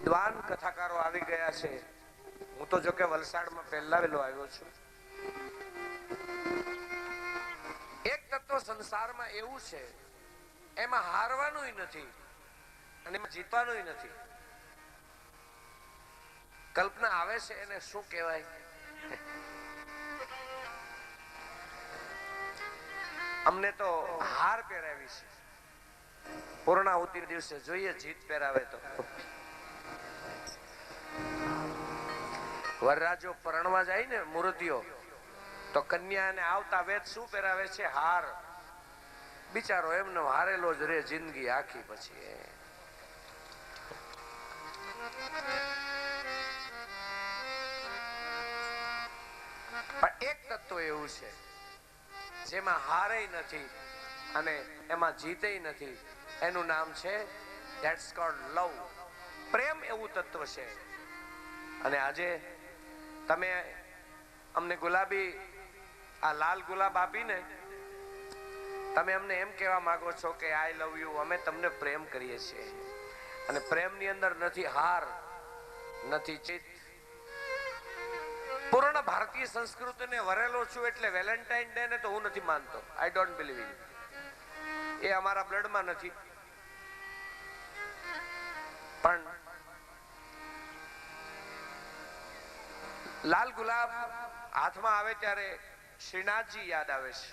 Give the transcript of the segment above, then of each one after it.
વિદ્વાન કથાકારો આવી ગયા છે. હું તો જો કે વલસાડમાં પહેલા વેલો આવ્યો છું. એક તત્વ સંસારમાં એવું છે, એમાં હારવાનું નથી અને એમાં જીતવાનું નથી. કલ્પના આવે છે એને શું કહેવાય? અમને તો હાર પહેરાવી છે. પૂર્ણાહુતિ દિવસે જોઈએ જીત પહેરાવે તો. વરરાજો પરણવા જાય ને મૂર્તિઓ, તો કન્યાને આવતા વેદ શું પહેરાવે છે? હાર. બિચારો એમને હારેલો જ રે જિંદગી આખી. પછી પણ એક તત્વ એવું છે જેમાં હારે નથી અને એમાં જીતે નથી. એનું નામ છે ધેટ્સ કોલ્ડ લવ. પ્રેમ એવું તત્વ છે. અને આજે તમે અમને ગુલાબી આ લાલ ગુલાબ આપીને તમે અમને એમ કહેવા માંગો છો કે આઈ લવ યુ. અમે તમને પ્રેમ કરીએ છીએ અને પ્રેમની અંદર નથી હાર, નથી જીત. પૂર્ણ ભારતીય સંસ્કૃતિને વરેલો છું એટલે વેલેન્ટાઇન ડે ને તો હું નથી માનતો. I don't believe in. એ અમારા બ્લડમાં નથી. પણ લાલ ગુલાબ હાથમાં આવે ત્યારે શ્રીનાથજી યાદ આવે છે.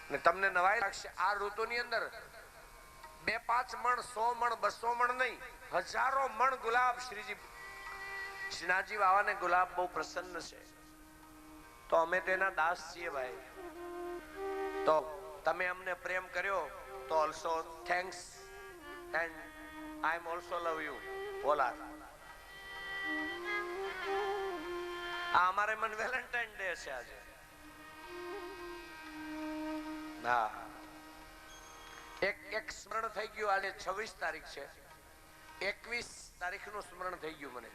ને તમને નવાઈ લાગશે, આ ઋતુની અંદર 2-5 મણ, 100 મણ, 200 મણ નહીં, હજારો મણ ગુલાબ શ્રીનાથજી બાવાને ગુલાબ બહુ પ્રસન્ન છે. તો અમે તેના દાસ છીએ ભાઈ. તો તમે અમને પ્રેમ કર્યો તો also thanks and I am also love you. બોલા આ અમારે મન વેલેન્ટાઇન ડે છે આજે. હા, એક સ્મરણ થઈ ગયું. આજે 26 તારીખ છે. 21 તારીખનું સ્મરણ થઈ ગયું મને.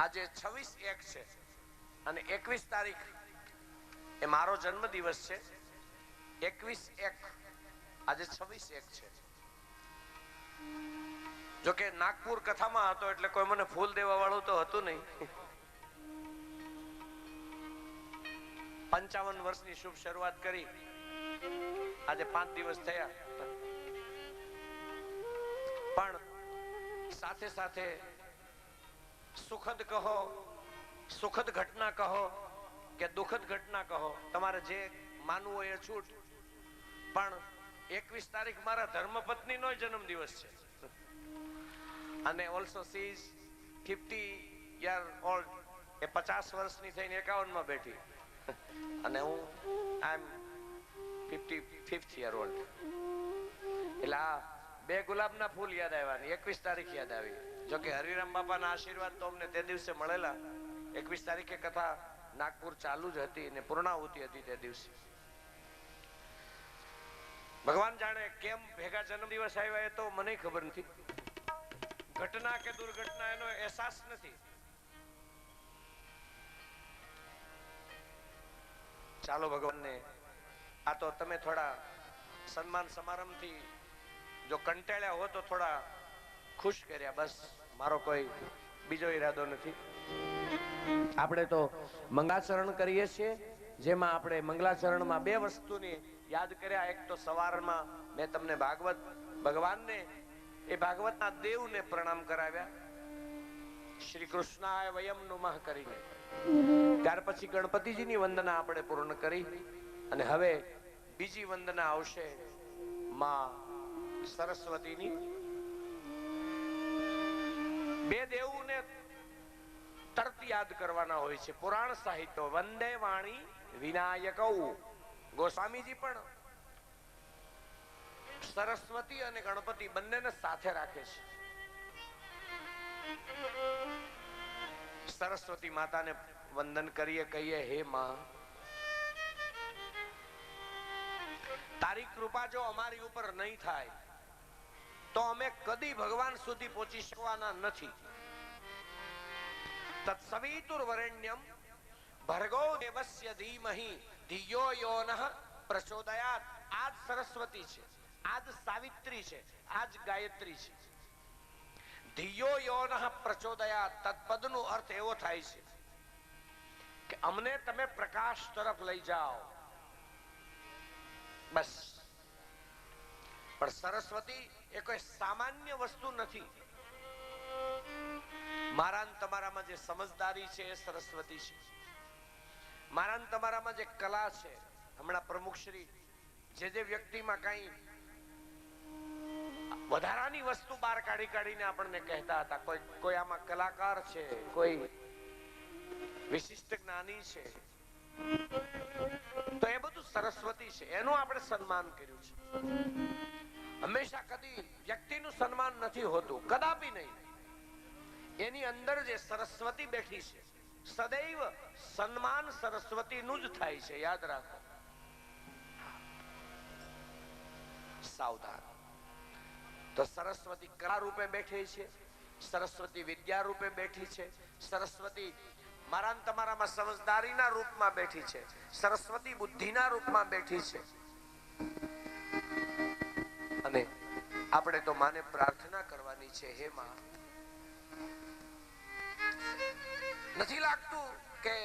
આજે 26/1 છે અને 21 તારીખ એ મારો જન્મ દિવસ છે. 21/1 આજે 26/1 છે. જોકે નાગપુર કથામાં હતો એટલે કોઈ મને ફૂલ દેવા વાળું તો હતું નહીં. 55 વર્ષની શુભ શરૂઆત કરી. આજે 5 દિવસ થયા. પણ સાથે સાથે સુખદ કહો, સુખદ ઘટના કહો કે દુઃખદ ઘટના કહો, તમારે જે માનવું હોય એ છૂટ. પણ 21 તારીખ મારા ધર્મપત્નીનો જન્મ દિવસ છે અને also she is 50 year old. એ 50 વર્ષની થઈને 51 માં બેઠી અને હું આઈ એમ 55th યર ઓલ્ડ. એટલે આ 2 ગુલાબના ફૂલ યાદ આવ્યા ને 21 તારીખ યાદ આવી. જોકે હરિરામ બાપાના આશીર્વાદ તો અમને તે દિવસે મળેલા. 21 તારીખે કથા નાગપુર ચાલુ જ હતી ને પૂર્ણાહુતિ હતી તે દિવસે. ભગવાન જાણે કેમ ભેગા જન્મદિવસ આવ્યા એ તો મને ખબર નથી. ઘટના કે દુર્ઘટના એનો અહેસાસ નથી. ચાલો ભગવાનને આ તો તમે થોડા સન્માન સમારંભથી જો કંટાળ્યા હો તો થોડા ખુશ કર્યા. બસ મારો કોઈ બીજો ઈરાદો નથી. આપણે તો મંગલાચરણ કરીએ છીએ, જેમાં આપણે મંગલાચરણમાં 2 વસ્તુની યાદ કર્યા. એક તો સવારમાં મેં તમને ભાગવત ભગવાનને એ ભાગવતના દેવને પ્રણામ કરાવ્યા, શ્રી કૃષ્ણાય વયમ નમઃ કરીને. ત્યાર પછી ગણપતિજીની વંદના આપણે પૂર્ણ કરી અને હવે બીજી વંદના આવશે માં સરસ્વતીની. 2 દેવોને તરત યાદ કરવાના હોય છે. પુરાણ સાહિત્ય વંદે વાણી વિનાયકૌ. ગોસ્વામીજી પણ સરસ્વતી અને ગણપતિ બંનેને સાથે રાખે છે. સરસ્વતી માતાને વંદન કરીએ, કહીએ હે માં, તારી કૃપા જો અમારી ઉપર નહીં થાય તો અમે કદી ભગવાન સુધી પહોંચી શકવાના નથી. તત્સવિતુર્વરેણ્યમ ભર્ગો દેવસ્ય ધીમહિ ધિયો યો નઃ પ્રચોદયાત. આજ સરસ્વતી છે, આજ સાવિત્રી છે, આજ ગાયત્રી છે. ધિયો યોનઃ પ્રચોદયાત, તત્પદનો અર્થ એવો થાય છે કે અમને તમે પ્રકાશ તરફ લઈ જાઓ, બસ. પણ સરસ્વતી એ કોઈ સામાન્ય વસ્તુ નથી. મારા ને તમારામાં જે સમજદારી છે એ સરસ્વતી છે. મારા ને તમારામાં જે કલા છે, હમણાં પ્રમુખશ્રી જે વ્યક્તિમાં કઈ વધારાની વસ્તુ બહાર કાઢીને આપણને કહેતા હતા, કોઈ આમાં કલાકાર છે, કોઈ વિશિષ્ટ જ્ઞાની છે, તો એ બધું સરસ્વતી છે, એનું આપણે સન્માન કર્યું છે. હંમેશા કદી વ્યક્તિનું સન્માન નથી હોતું, કદાપી નહીં. એની અંદર જે સરસ્વતી બેઠી છે, સદૈવ સન્માન સરસ્વતીનું જ થાય છે, યાદ રાખો. સાવધાન. તો સરસ્વતી કલા રૂપે બેઠી છે, સરસ્વતી વિદ્યા રૂપે બેઠી છે, સરસ્વતી મારા ને તમારામાં સમજદારીના રૂપમાં બેઠી છે, સરસ્વતી બુદ્ધિના રૂપમાં બેઠી છે. અને આપણે તો માને પ્રાર્થના કરવાની છે, હે માં, નથી લાગતું કે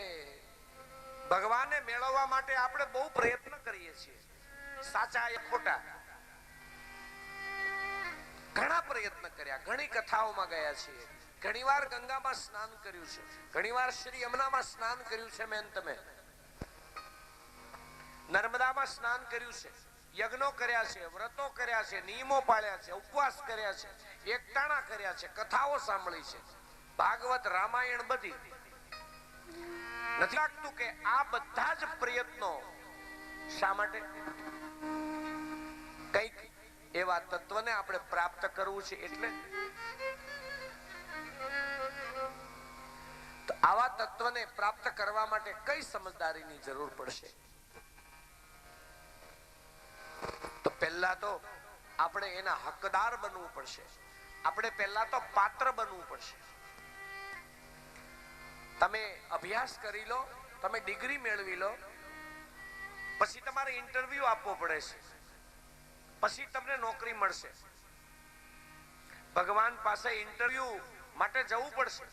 ભગવાનને મેળવવા માટે આપણે બહુ પ્રયત્ન કરીએ છીએ, સાચા એ ખોટા? ઘણા પ્રયત્ન કર્યા, ઘણી કથાઓમાં ગયા છીએ, ઘણીવાર ગંગામાં સ્નાન કર્યું છે, ઘણીવાર શ્રી યમુનામાં સ્નાન કર્યું છે, મેં તમે નર્મદામાં સ્નાન કર્યું છે, યજ્ઞો કર્યા છે, વ્રતો કર્યા છે, નિયમો પાળ્યા છે, ઉપવાસ કર્યા છે, એકટાણા કર્યા છે, કથાઓ સાંભળી છે, ભાગવત રામાયણ બધી. નથી લાગતું કે આ બધા જ પ્રયત્નો શા માટે? કઈક એવા તત્વને આપણે પ્રાપ્ત કરવું છે એટલે. તો આવા તત્વને પ્રાપ્ત કરવા માટે કઈ સમજદારીની જરૂર પડશે? તો પહેલા તો આપણે એના હકદાર બનવું પડશે. આપણે પહેલા તો પાત્ર બનવું પડશે. તમે અભ્યાસ કરી લો, તમે ડિગ્રી મેળવી લો, પછી તમારે ઇન્ટરવ્યુ આપવો પડે છે, પછી તમને નોકરી મળશે. ભગવાન પાસે ઇન્ટરવ્યુ માટે જવું પડશે.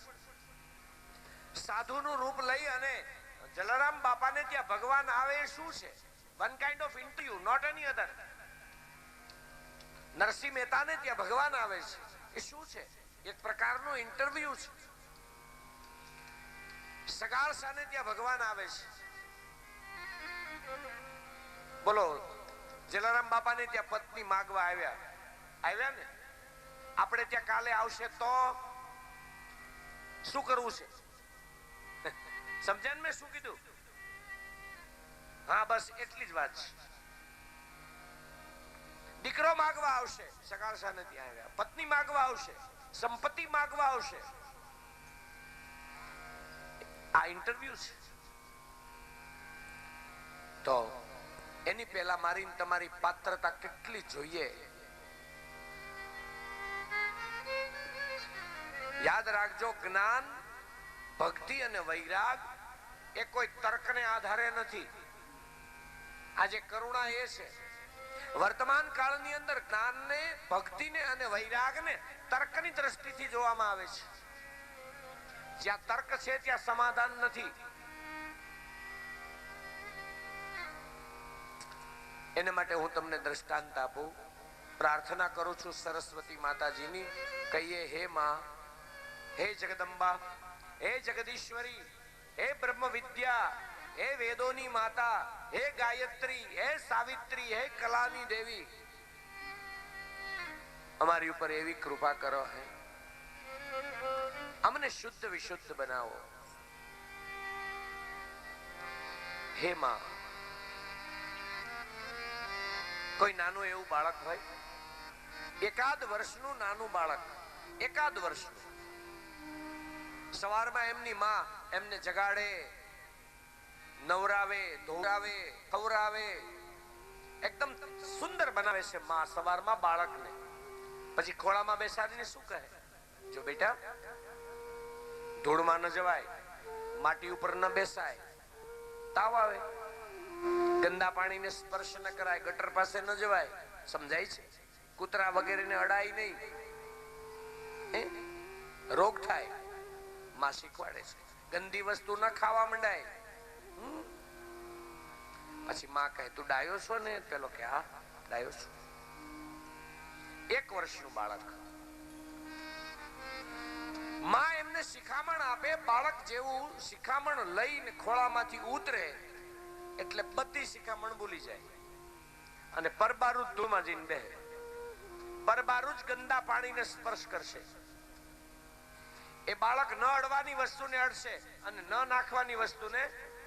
સાધુનું રૂપ લઈ અને જલારામ બાપાને ત્યાં ભગવાન આવે એ શું છે? One kind of interview, not any other. Narsinh મહેતાને ત્યાં ભગવાન આવે છે, એ શું છે? એક પ્રકારનું ઇન્ટરવ્યુ છે. સગાળ શાને ત્યાં ભગવાન આવે છે. બોલો, જલારામ બાપાને ત્યાં પત્ની માગવા આવ્યા ને, આપણે ત્યાં કાલે આવશે તો શું કરવું છે? સમજ્યા ને મેં શું કીધું? હા, બસ એટલી જ વાત છે. દીકરો માગવા આવશે, સગાળ શાને ત્યાં આવ્યા, પત્ની માગવા આવશે, સંપત્તિ માગવા આવશે. આ ઇન્ટરવ્યુ છે. તો એની પહેલા મારી તમારી પાત્રતા કેટલી જોઈએ? યાદ રાખજો, જ્ઞાન, ભક્તિ અને વૈરાગ એ કોઈ તર્કને આધારે નથી. આજે કરુણા એ છે, વર્તમાન કાળની અંદર જ્ઞાનને, ભક્તિને અને વૈરાગને તર્કની દ્રષ્ટિથી જોવામાં આવે છે. જ્યાં તર્ક છે ત્યાં સમાધાન નથી. એને માટે હું તમને દ્રષ્ટાંત આપું. પ્રાર્થના કરું છું સરસ્વતી માતાજીની, કહીએ, હે માં, હે જગદંબા, હે જગદીશ્વરી, હે બ્રહ્મ વિદ્યા, હે વેદોની માતા, હે ગાયત્રી, હે સાવિત્રી, હે કલાની દેવી, અમારી ઉપર એવી કૃપા કરો, હે અમને શુદ્ધ વિશુદ્ધ બનાવો. હે માં, કોઈ નાનું એવું બાળક હોય, એકાદ વર્ષનું નાનું બાળક, એકાદ વર્ષનું, સવારમાં એમની માં એમને જગાડે, નવરાવે, ધોરાવે, ખવરાવે, એકદમ સુંદર બનાવે છે માં સવારમાં બાળકને. પછી ખોળામાં બેસાડીને શું કહે? જો બેટા, ધૂળમાં ન જવાય, માટી ઉપર ન બેસાય, તાવ આવે, ગંદા પાણીને સ્પર્શ ન કરાય, ગટર પાસે ન જવાય, સમજાય છે? કૂતરા વગેરેને અડાય નહીં. રોગ થાય. માં શીખવાડે છે ગંદી વસ્તુ ન ખાવા માંડાય. પછી માં કહે તું ડાયો છો ને? પેલો કે હા ડાયો છું. 1 વર્ષનું બાળક, માં એમને શિખામણ આપે. બાળક જેવું શિખામણ લઈને ખોળામાંથી ઉતરે એટલે બધી શિખામણ ભૂલી જાય અને પરબારું ધૂળમાં જઈને બેહે. પરબારું જ ગંદા પાણીને સ્પર્શ કરશે. એ બાળક ન અડવાની વસ્તુને અડશે અને ન નાખવાની વસ્તુને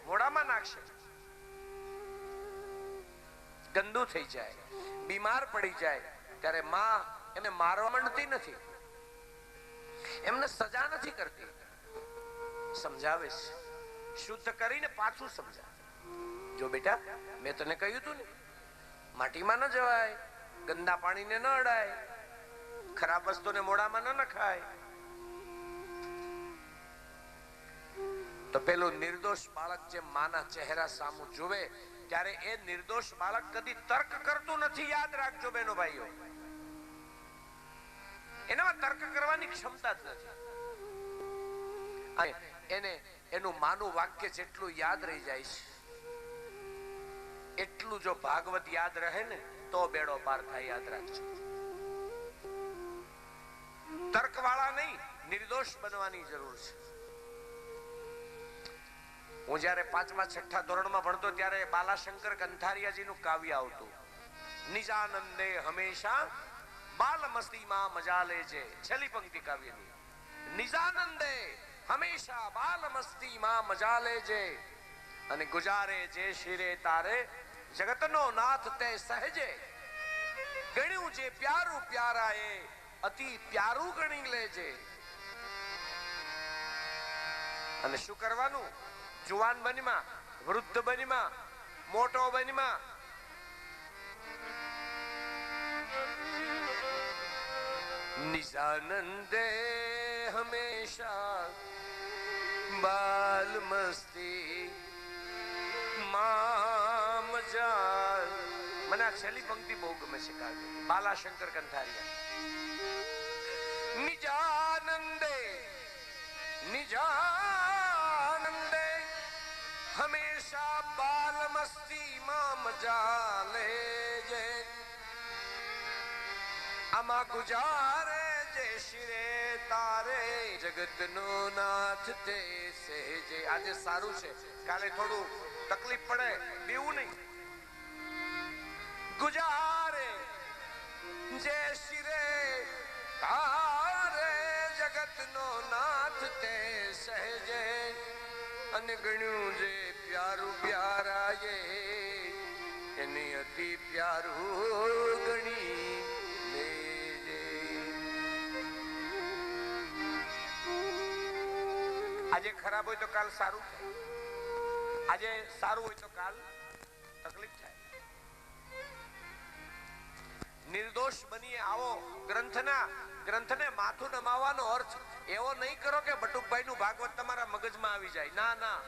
મોઢામાં નાખશે. ગંદુ થઈ જાય, બીમાર પડી જાય ત્યારે માં એને મારવા માંડતી નથી, એમને સજા નથી કરતી, સમજાવે છે. શુદ્ધ કરીને પાછું સમજાવે. જો બેટા મેં તને કહ્યું તું ને માટીમાં ન જવાય, ગંદા પાણીને ન અડાય, ખરાબ વસ્તુને મોઢામાં ન નખાય. તો પેલું નિર્દોષ બાળક જે માના ચહેરા સામુ જોવે ત્યારે એ નિર્દોષ બાળક કદી તર્ક કરતું નથી. યાદ રાખજો બહેનો ભાઈઓ, એનામાં તર્ક કરવાની ક્ષમતા જ નથી. એને એનું માનું વાક્ય જેટલું યાદ રહી જાય છે એટલું જો ભાગવત યાદ રહે ને તો બેડો પાર થાય. યાદ રાખજો, તર્ક વાળા નહીં, નિર્દોષ બનવાની જરૂર છે. હું જયારે 5મા 6ઠા ધોરણમાં ભણતો ત્યારે બાલાશંકર કંથારિયાજીનું કાવ્ય આવતું. નિજાનંદે હંમેશા બાલ મસ્તીમાં મજા લેજે. છેલ્લી પંક્તિ કાવ્યની. નિજાનંદે હંમેશા બાલ મસ્તીમાં મજા લેજે અને ગુજારે જે શિરે તારે જગતનો નાથ તે સહજે. ગણ્યું જે પ્યારું પ્યારા એ અતિ પ્યારું ગણી લેજે. અને શું કરવાનું? જુવાન બનીમાં, વૃદ્ધ બનીમાં, મોટો બનીમાં નિજાનંદે હંમેશા બાલ મસ્તી માં મજા. મને આ છેલ્લી પંક્તિ બહુ ગમે છે કાવ્ય. બાલાશંકર કંથારિયા. નિજાનંદે નિજાનંદે હંમેશા બાલ મસ્તી માં મજા લેજે. આમાં ગુજારે જે શિરે તારે જગતનો નાથ તે સહેજે. આજે સારું છે, કાલે થોડું તકલીફ પડે, બીવું નહીં. ગુજારે જે શિરે તારે જગતનો નાથ તે સહેજે. અને ગણ્યું જે પ્યારું પ્યારા એને અતિ પ્યારું ગણી લેજે. આજે ખરાબ હોય તો કાલ સારું થાય, આજે સારું હોય તો કાલ તકલીફ થાય. નિર્દોષ બનીએ. આવો ગ્રંથને માથું નમાવવાનો અર્થ એવો નહીં કરો કે બટુકભાઈ નું ભાગવત તમારા મગજમાં આવી જાય. ના ના,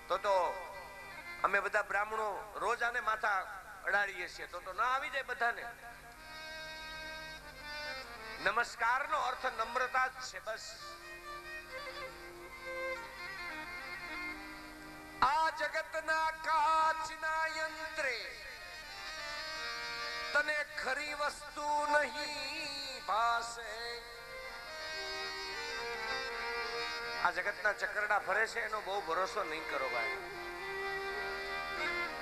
તો અમે બધા બ્રાહ્મણો રોજ આને માથા અડાડીએ છીએ તો ના આવી જાય બધાને. નમસ્કાર નો અર્થ નમ્રતા જ છે. બસ આ જગતના કાચના યંત્રે તને ખરી વસ્તુ નહીં ભાસે. આ જગતના ચકરડા ફરે છે એનો બહુ ભરોસો નહીં કરો ભાઈ.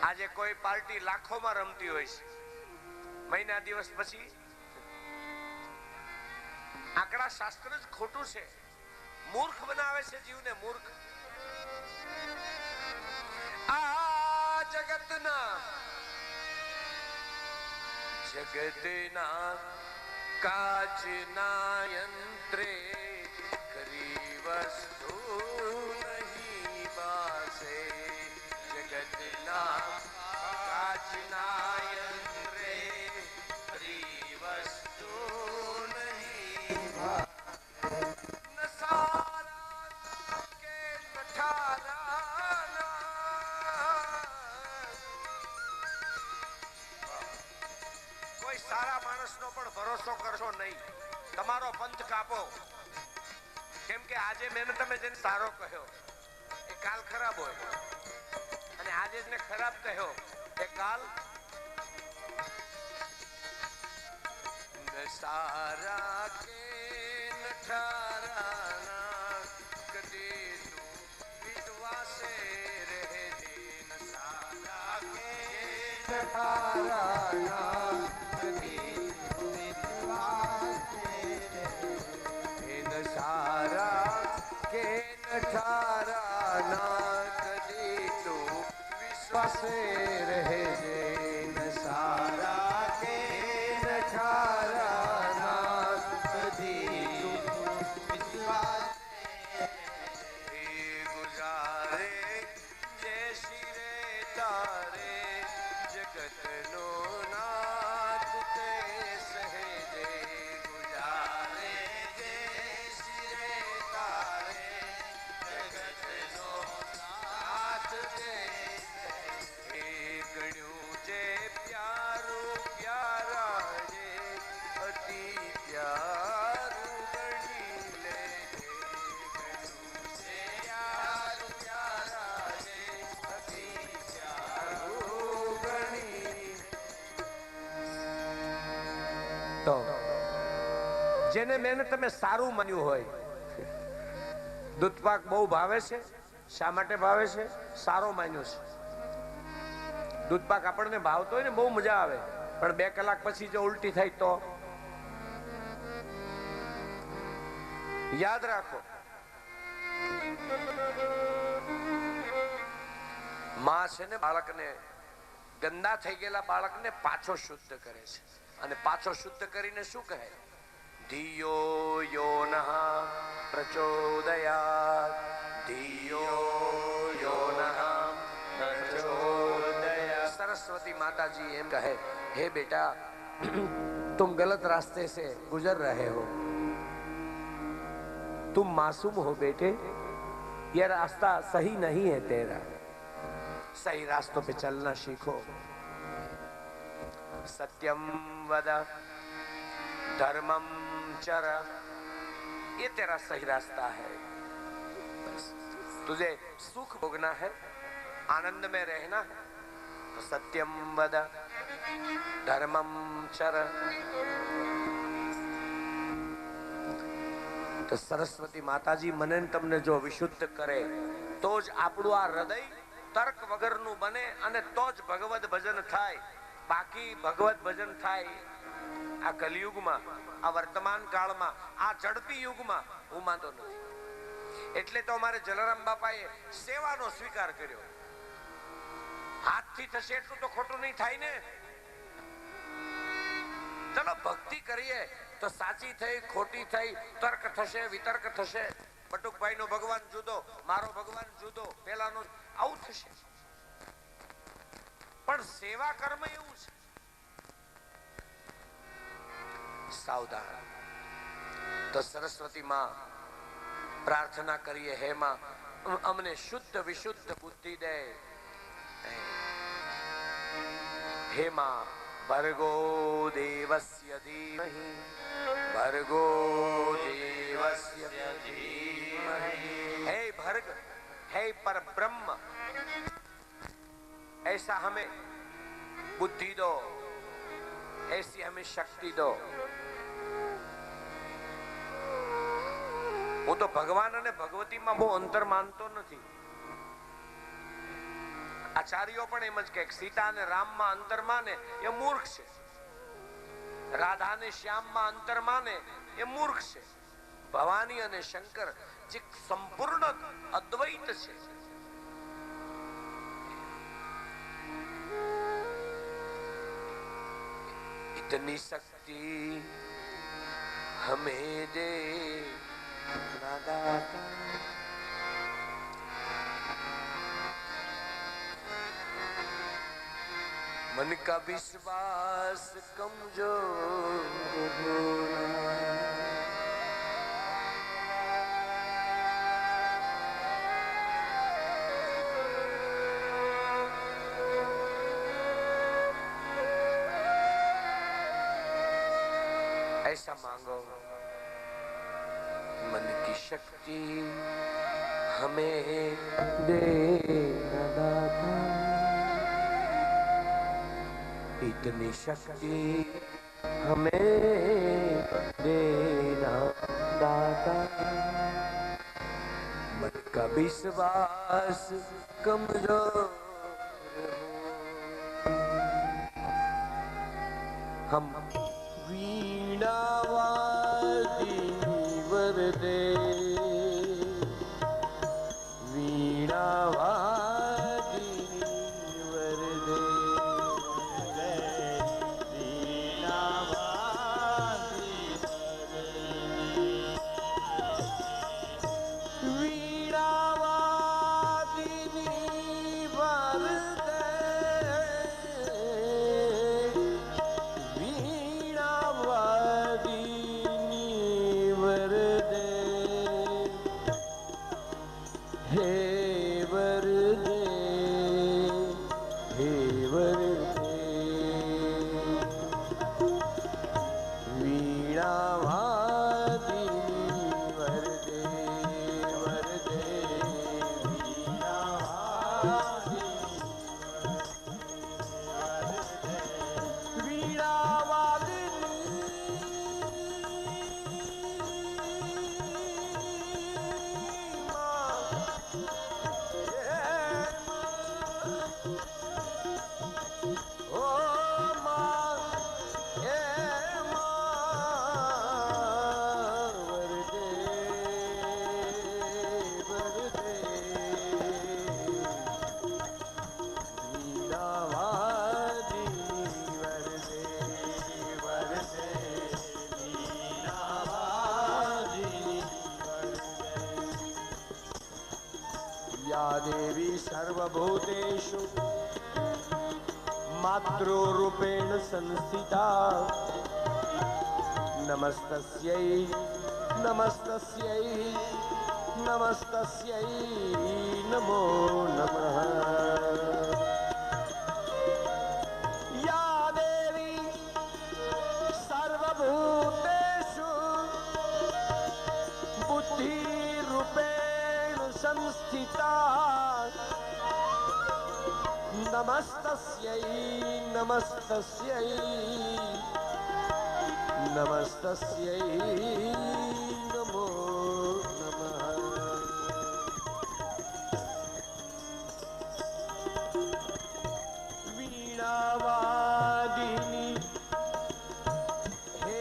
આજે કોઈ પાર્ટી લાખોમાં રમતી હોય છે, મહિના દિવસ પછી આંકડા શાસ્ત્ર જ ખોટું છે, મૂર્ખ બનાવે છે જીવને, મૂર્ખ. આ જગતના કાચના યંત્રે ખરી વસ્તુ નહીં ભાસે. જગતના કાચના યંત્રે ખરી વસ્તુ નહીં ભાસે. સારા કે કઠારા કોઈ સારા માણસનો પણ ભરોસો કરશો નહીં. તમારો પંથ કાપો. કેમ કે આજે મેં તમે જેને સારો કહ્યો એ કાલ ખરાબ હોય, અને આજે જેને ખરાબ કહ્યો એ કાલ સારા કે નઠારા ના કદી તું વિશ્વાસે રહે દીન. સારા કે નઠારા ના કદી તું વિશ્વાસે રહે. સારા કે નઠારા ના કદી તું વિશ્વાસે રહે દીન. સારા કે નઠારા ના કદી તું વિશ્વાસે ગુજારે જે શિરે તારે જગતનો નાથ તે સહેજે. ગુજારે જે શિરે તારે જગતનો નાથ તે ગણ્યું જે પ્યારું પ્યારા જે અતિ પ્યારું ગણી લે. ગણ્યું જે પ્યારું પ્યારા જે અતિ પ્યારું ગણી. તો જેને મેં તમે સારું માન્યું હોય, દૂધપાક બહુ ભાવે છે. શા માટે ભાવે છે? સારો માન્યો છે. દૂધપાક આપણને ભાવતો હોય ને બહુ મજા આવે, પણ 2 કલાક પછી જો ઉલટી થાય તો યાદ રાખો, માં છે ને બાળકને, ગંદા થઈ ગયેલા બાળકને પાછો શુદ્ધ કરે છે. અને પાછો શુદ્ધ કરીને શું કહે? ધિયો યોનઃ પ્રચોદયાત. ધિયો યોનઃ प्रचोदयात्. सरस्वती माता जी एम कहे, हे बेटा तुम गलत रास्ते से गुजर रहे हो, तुम मासूम हो बेटे, ये रास्ता सही नहीं है तेरा, सही रास्तों पे चलना सीखो. सत्यम वद धर्मम चर, ये तेरा सही रास्ता है. तुझे सुख भोगना है, आनंद में रहना है, तो सत्यम वद धर्मम चर. તો સરસ્વતી માતાજી મને તમને જો વિશુદ્ધ કરે તો જ આપણું આ હૃદય તર્ક વગરનું બને, અને તો જ ભગવદ ભજન થાય. બાકી ભગવદ ભજન થાય આ કલિયુગમાં, આ વર્તમાન કાળમાં, આ ઝડપી યુગમાં હું માનતો નથી. એટલે તો અમારે જલારામ બાપાએ સેવાનો સ્વીકાર કર્યો. હાથથી થશે એટલું તો ખોટું નહીં થાય ને. ચલો ભક્તિ કરીએ તો સાચી થઈ ખોટી થઈ, તર્ક થશે વિતર્ક થશે. બટુકભાઈ નો ભગવાન જુદો, મારો ભગવાન જુદો, પેલાનો આવું થશે. પણ સેવા કર્મ એવું છે. સાવધાન. તો સરસ્વતી માં પ્રાર્થના કરીએ, હે માં અમને શુદ્ધ વિશુદ્ધ બુદ્ધિ દે. હે માં ભર્ગો દેવસ્ય ધીમહિ, ભર્ગો દેવસ્ય ધીમહિ. हे भर्ग, हे पर ब्रह्म, ऐसा हमें बुद्धि दो, ऐसी हमें शक्ति दो. હું તો ભગવાન અને ભગવતીમાં બહુ અંતર માનતો નથી. આચાર્યો પણ એમ જ કહે, સીતા અને રામમાં અંતર માને એ મૂર્ખ છે, રાધા અને શ્યામમાં અંતર માને એ મૂર્ખ છે. ભવાની અને શંકર જે સંપૂર્ણ અદ્વૈત છે, इतनी शक्ति हमें दे दाता. मन का विश्वास कमजोर ऐसा मांगो. शक्ति हमें देना दाता, इतनी शक्ति हमें देना दाता। मन का विश्वास कमजोर हम वीणावादिनी वरदे, वीणावादिनी वरदे, देवी सर्वभूतेषु मातृरूपेण संस्थिता, नमस्तस्यै नमस्तस्यै नमस्तस्यै नमो नमः। या देवी सर्वभूतेषु बुद्धिरूपेण संस्थिता, नमस्तस्यै नमस्तस्यै नमस्तस्यै नमो नमः। वीणावादिनी हे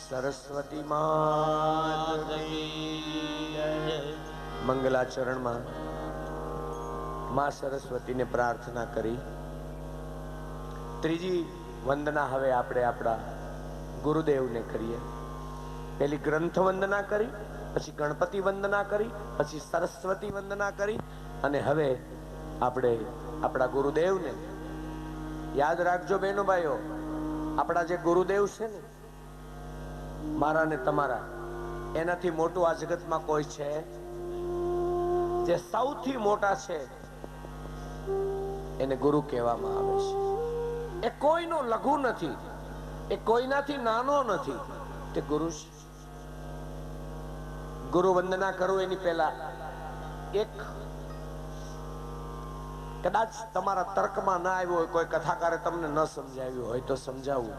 सरस्वती मात मंगलाचरण में मां सरस्वती ने प्रार्थना करी। त्रीजी वंदना हवे आपणे आपड़ा गुरुदेव ने करिए। पहली ग्रंथ वंदना करी, पछी गणपति वंदना करी, पछी सरस्वती वंदना करी अने हवे आपणे आपड़ा गुरुदेव ने याद राखजो बहनों भाईओ। आपड़ा जे गुरुदेव छे ने मारा ने तमारा एनाथी मोटुं आ जगत में कोई छे? जे सौथी मोटा छे एने गुरु कहेवामां आवे छे। ए कोईनो लघु नथी, ए कोईनाथी नानो नथी, ते गुरु छे। गुरु वंदना करो एनी पहेला एक કદાચ તમારા તર્કમાં ના આવ્યું હોય, કોઈ કથાકારે તમને ન સમજાવ્યું હોય તો સમજાવું.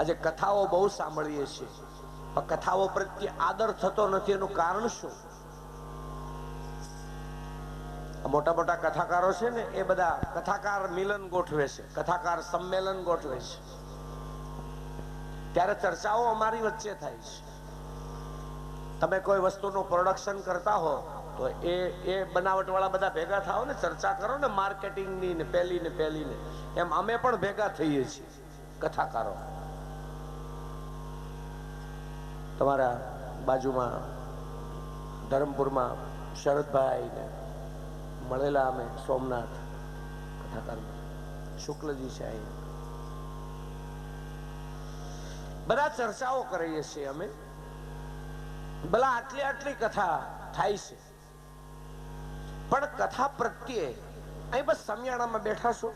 આજે કથાઓ બહુ સાંભળીએ છીએ, પણ કથાઓ પ્રત્યે આદર થતો નથી. એનું કારણ શું? મોટા મોટા કથાકારો છે ને, એ બધા કથાકાર મિલન ગોઠવે છે, કથાકાર સંમેલન ગોઠવે છે, ત્યારે ચર્ચાઓ અમારી વચ્ચે થાય છે. તમે કોઈ વસ્તુનું પ્રોડક્શન કરતા હો તો એ બનાવટ વાળા બધા ભેગા થાઓ ને, ચર્ચા કરો ને, માર્કેટિંગની ને પેલી ને, એમ અમે પણ ભેગા થઈએ છીએ કથાકારો. તમારા બાજુમાં ધરમપુરમાં શરદભાઈ ને મળેલા અમે, સોમનાથ કથાકાર શુક્લજી છે, બધા ચર્ચાઓ કરીએ છીએ અમે. ભલા આટલી કથા થાય છે, પણ કથા પ્રત્યે અહીં બસ સમિયાણામાં બેઠા છો,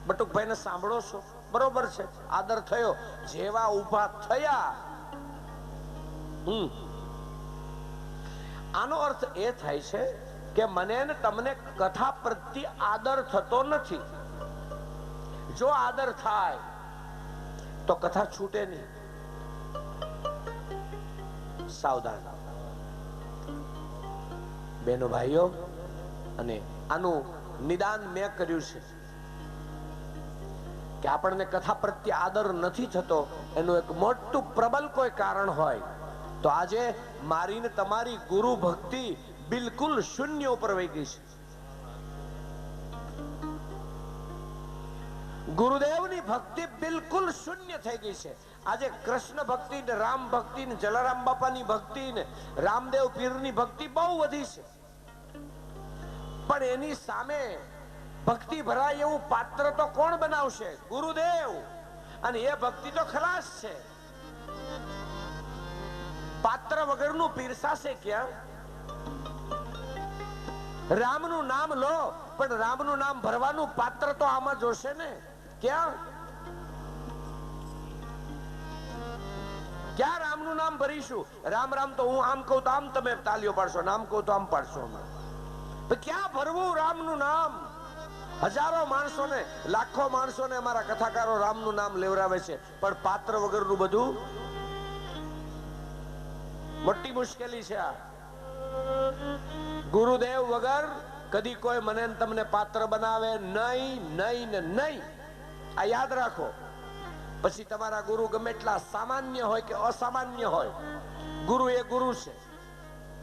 બટુકભાઈને સાંભળો છો, બરોબર છે, આદર થયો, જેવા ઉભા થયા. આનો અર્થ એ થાય છે કે મને ને તમને કથા પ્રત્યે આદર થતો નથી. જો આદર થાય તો કથા છૂટે નહીં. સાવધાન બહેનો ભાઈઓ. અને આનું નિદાન મેં કર્યું છે કે આપણને કથા પ્રત્યે આદર નથી થતો, એનું એક મોટું પ્રબલ કોઈ કારણ હોય તો આજે મારી ને તમારી ગુરુ ભક્તિ બિલકુલ શૂન્ય ઉપર વહી ગઈ છે. ગુરુદેવની ભક્તિ બિલકુલ શૂન્ય થઈ ગઈ છે. આજે કૃષ્ણ ભક્તિ ને રામ ભક્તિ ને જલારામ બાપાની ભક્તિ ને રામદેવ પીરની ભક્તિ બહુ વધી છે, પણ એની સામે ભક્તિ ભરાય એવું પાત્ર તો કોણ બનાવશે? ગુરુદેવ. અને એ ભક્તિ તો ખલાસ છે. પાત્ર વગરનું પીરસાશે ક્યાં? રામનું નામ લો, પણ રામનું નામ ભરવાનું પાત્ર તો આમાં જોશે ને. ક્યાં ક્યાં રામનું નામ ભરીશું? રામ રામ તો હું આમ કહું તો આમ તમે તાલીઓ પાડશો, નામ કહું તો આમ પાડશો. ક્યાં ભરવું રામનું નામ? હજારો માણસોને, લાખો માણસોને અમારા કથાકારો રામનું નામ લેવરાવે છે, પણ પાત્ર વગરનું બધું મોટી મુશ્કેલી છે. આ ગુરુદેવ વગર કદી કોઈ મને તમને પાત્ર બનાવે નહીં, નહીં ને નહીં. આ યાદ રાખો. પછી તમારા ગુરુ ગમે એટલા સામાન્ય હોય કે અસામાન્ય હોય, ગુરુ એ ગુરુ છે,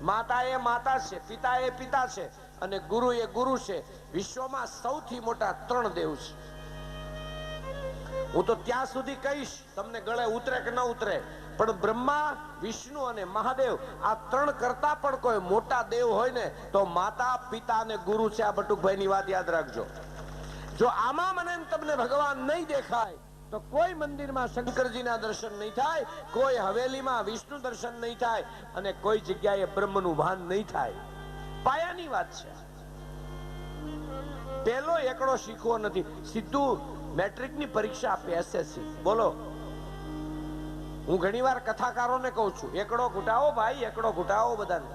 માતા એ માતા છે, પિતા એ પિતા છે, અને ગુરુ એ ગુરુ છે. વિશ્વમાં સૌથી મોટા 3 દેવ છે. હું તો ત્યાં સુધી કહીશ, તમને ગળે ઉતરે કે ન ઉતરે, પણ બ્રહ્મા, વિષ્ણુ અને મહાદેવ આ 3 કરતા પણ કોઈ મોટા દેવ હોય ને તો માતા, પિતા અને ગુરુ છે. આ બટુકભાઈની વાત યાદ રાખજો. જો આમાં મને તમને ભગવાન નહીં દેખાય તો કોઈ મંદિરમાં શંકરજીના દર્શન નહીં થાય, કોઈ હવેલીમાં વિષ્ણુ દર્શન નહીં થાય, અને કોઈ જગ્યાએ બ્રહ્મનું ભાન નહીં થાય. પાયાની વાત છે. પેલો એકડો શીખવો નથી, સીધું મેટ્રિકની પરીક્ષા આપે, એસએસસી. બોલો, હું ઘણીવાર કથાકારોને કહું છું, એકડો ઘૂટાવો ભાઈ, એકડો ઘૂટાવો બધાને.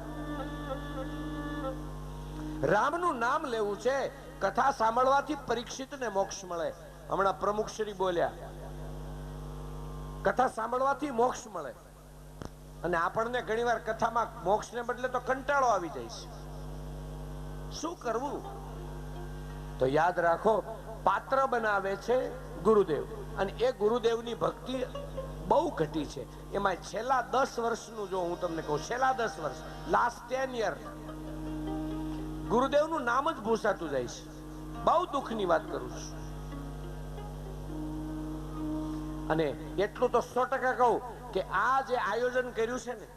રામનું નામ લેવું છે. કથા સાંભળવાથી પરીક્ષિતને મોક્ષ મળે. હમણાં પ્રમુખ શ્રી બોલ્યા, કથા સાંભળવાથી મોક્ષ મળે. અને આપણને ઘણીવાર કથામાં મોક્ષને બદલે તો કંટાળો આવી જાય છે. શું કરવું? તો યાદ રાખો, પાત્ર બનાવે છે ગુરુદેવ, અને એ ગુરુદેવની ભક્તિ બહુ ઘટી છે. એમાં છેલ્લા 10 વર્ષનું જો હું તમને કહું, છેલ્લા 10 વર્ષ, લાસ્ટ 10 યર, ગુરુદેવનું નામ જ ભૂસાતું જાય છે. બહુ દુઃખની વાત કરું છું. અને એટલું તો 100% કહું કે આ જે આયોજન કર્યું છે ને,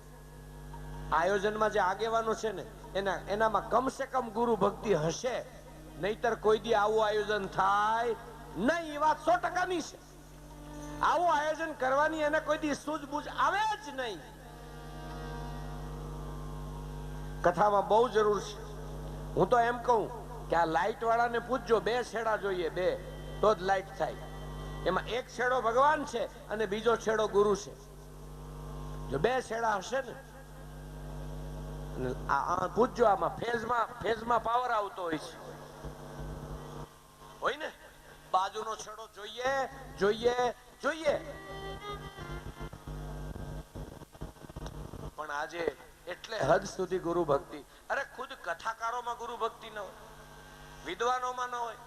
આયોજનમાં જે આગેવાનો છે ને, એનામાં કમસે કમ ગુરુ ભક્તિ હશે, નહીતર કોઈ દી આવું આયોજન થાય નહીં. એ વાત 100% ની છે. આવું આયોજન કરવાની એને કોઈ દી સૂઝબૂઝ આવે જ નહીં. કથામાં બહુ જરૂર છે. હું તો એમ કહું કે આ લાઈટ વાળાને પૂછજો, 2 છેડા જોઈએ, 2 તો જ લાઈટ થાય. એમાં એક છેડો ભગવાન છે અને બીજો છેડો ગુરુ છે. જો 2 છેડા હશે ને, પૂછજો, આમાં ફેઝમાં પાવર આવતો હોય છે. હોય ને, બાજુનો છેડો જોઈએ જોઈએ જોઈએ. પણ આજે એટલે હદ સુધી ગુરુ ભક્તિ. અરે ખુદ કથાકારોમાં ગુરુ ભક્તિ ન હોય, વિદ્વાનોમાં ન હોય,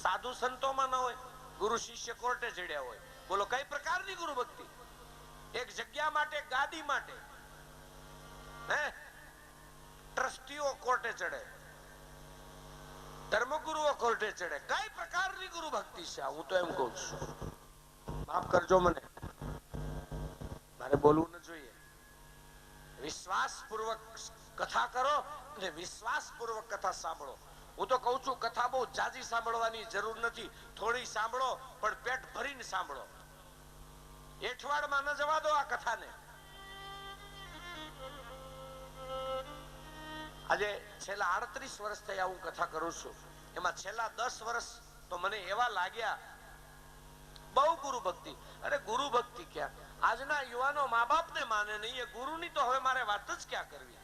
સાધુ સંતોમાં ન હોય, ગુરુ શિષ્ય કોર્ટે ચડ્યા હોય. બોલો કઈ પ્રકારની ગુરુ ભક્તિ? એક જગ્યા માટે, ગાદી માટે હે ટ્રસ્ટીઓ કોર્ટે ચડે, ધર્મગુરુઓ કોર્ટે ચડે. કઈ પ્રકારની ગુરુ ભક્તિ છે? હું તો એમ કહું છું, માફ કરજો મને, મારે બોલવું ન જોઈએ. વિશ્વાસપૂર્વક કથા કરો અને વિશ્વાસપૂર્વક કથા સાંભળો. હું તો કહું છું કથા બહુ જાજી સાંભળવાની જરૂર નથી, થોડી સાંભળો પણ પેટ ભરીને સાંભળો. એઠવાડમાં ન જવા દો આ કથાને. આજે છેલ્લા 38 વર્ષ થયા હું કથા કરું છું, એમાં છેલ્લા 10 વર્ષ તો મને એવા લાગ્યા બહુ ગુરુ ભક્તિ. અરે ગુરુ ભક્તિ ક્યાં? આજના યુવાનો મા બાપને માને નહીં, એ ગુરુની તો હવે મારે વાત જ ક્યાં કરવી.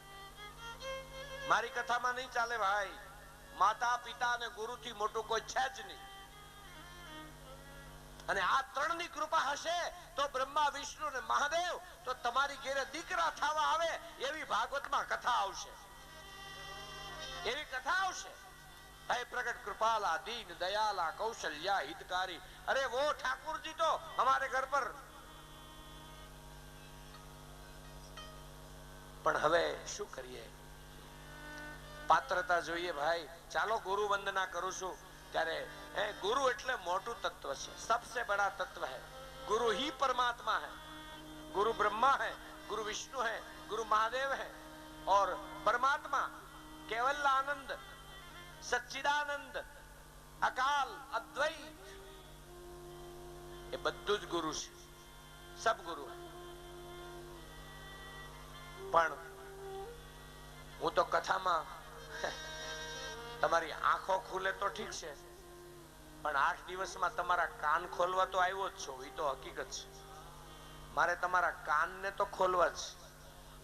મારી કથામાં નહીં ચાલે ભાઈ. માતા પિતા અને ગુરુથી મોટું કોઈ છે જ નહીં. અને આ ત્રણની કૃપા હશે તો બ્રહ્મા, વિષ્ણુ અને મહાદેવ તો તમારી ઘેરે દીકરા થવા આવે એવી ભાગવતમાં કથા આવશે, એવી કથા આવશે. હે પ્રગટ कृपाला दीन दयाला कौशल्या हितकारी. अरे वो ठाकुर जी तो हमारे घर पर. પણ હવે શું કરીએ? પાત્રતા જોઈએ ભાઈ. ચાલો ગુરુ વંદના કરું છું ત્યારે ગુરુ એટલે મોટું તત્વ છે, सबसे बड़ा तत्व है. गुरु ही परमात्मा है. गुरु ब्रह्मा है, गुरु विष्णु है, गुरु महादेव है और परमात्मा केवल आनंद, सच्चिदानंद, अकाल, अद्वैत, ये બધું જ ગુરુ છે. सब गुरु है. પણ હું તો કથામાં તમારી આંખો ખુલે તો ઠીક છે, પણ 8 દિવસમાં તમારા કાન ખોલવા તો આવ્યો જ છો, એ તો હકીકત છે. મારે તમારા કાનને તો ખોલવા જ.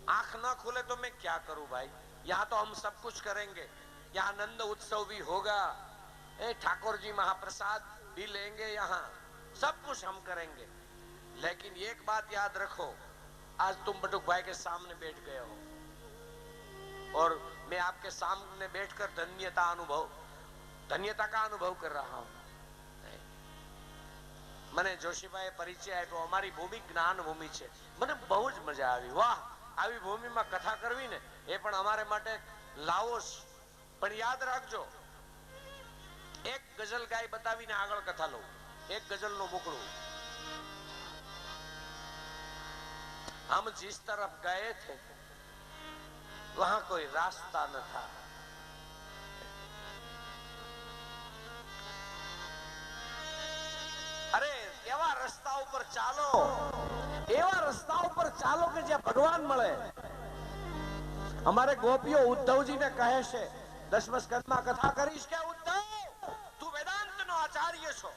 आंख ना खुले तो मैं क्या करूं भाई? यहाँ तो हम सब कुछ करेंगे, यहाँ नंद उत्सव भी होगा, ठाकुर जी महाप्रसाद भी लेंगे, यहाँ सब कुछ हम करेंगे. लेकिन एक बात याद रखो, आज तुम बटुक भाई के सामने बैठ गए हो और मैं आपके सामने बैठकर धन्यता का अनुभव कर रहा हूं. મને જોશીભાઈએ પરિચય આપ્યો. અમારી ભૂમિ જ્ઞાન ભૂમિ છે. મને બહુ જ મજા આવી. વાહ, આવી ભૂમિમાં કથા કરવી ને એ પણ અમારે માટે લાવો છે. પણ યાદ રાખજો, એક ગઝલ ગાય બતાવીને આગળ કથા લઉં. એક ગઝલ નું મુકડું. हम जिस तरफ गए थे वहां कोई रास्ता न था. અરે એવા રસ્તા ઉપર ચાલો, એવા રસ્તા ઉપર ચાલો કે જ્યાં ભગવાન મળે. અમારે ગોપીઓ ઉદ્ધવજીને કહે છે, 10મ સ્કંદમાં કથા કરીશ કે ઉદ્ધવ તું વેદાંતનો આચાર્ય છો,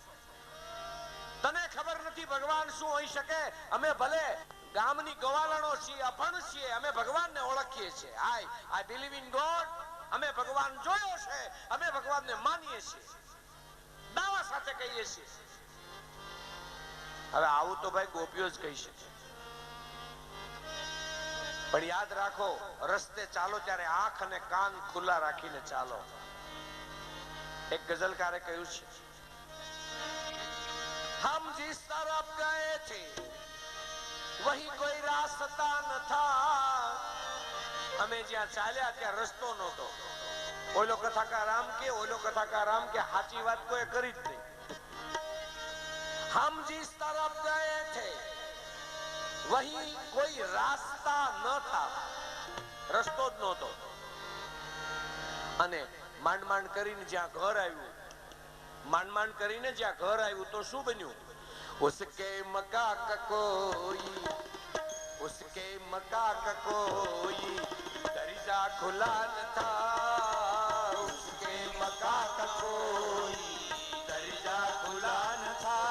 તને ખબર નથી ભગવાન શું હોઈ શકે. અમે ભલે ગામની ગવાલણો છીએ, અભણ છીએ, અમે ભગવાનને ઓળખીએ છીએ. I believe in God. અમે ભગવાન જોયો છે, અમે ભગવાનને માનીએ છીએ, દાવા સાથે કહીએ છીએ. હવે આવું તો ભાઈ ગોપીઓ જ કહી શકે. પણ યાદ રાખો, રસ્તે ચાલો ત્યારે આંખ અને કાન ખુલ્લા રાખીને ચાલો. એક ગઝલકારે કહ્યું છે, हम जिस तरफ गए थे वही कोई रास्ता न था. અમે જ્યાં ચાલ્યા ત્યાં રસ્તો નહોતો. ઓલો કથાકાર આમ કે, ઓલો કથાકાર આમ કે, સાચી વાત કોઈ કરી જ નહીં. हम जिस तरफ गए थे वही कोई रास्ता न था. રસ્તો જ નહોતો. અને માંડ માંડ કરીને જ્યાં ઘર આવ્યું, માંડ માંડ કરીને જ્યાં ઘર આવ્યું તો શું બન્યું? उसके मका का कोई, उसके मका का कोई दरजा खुला न था. उसके मका का कोई दरजा खुला न था.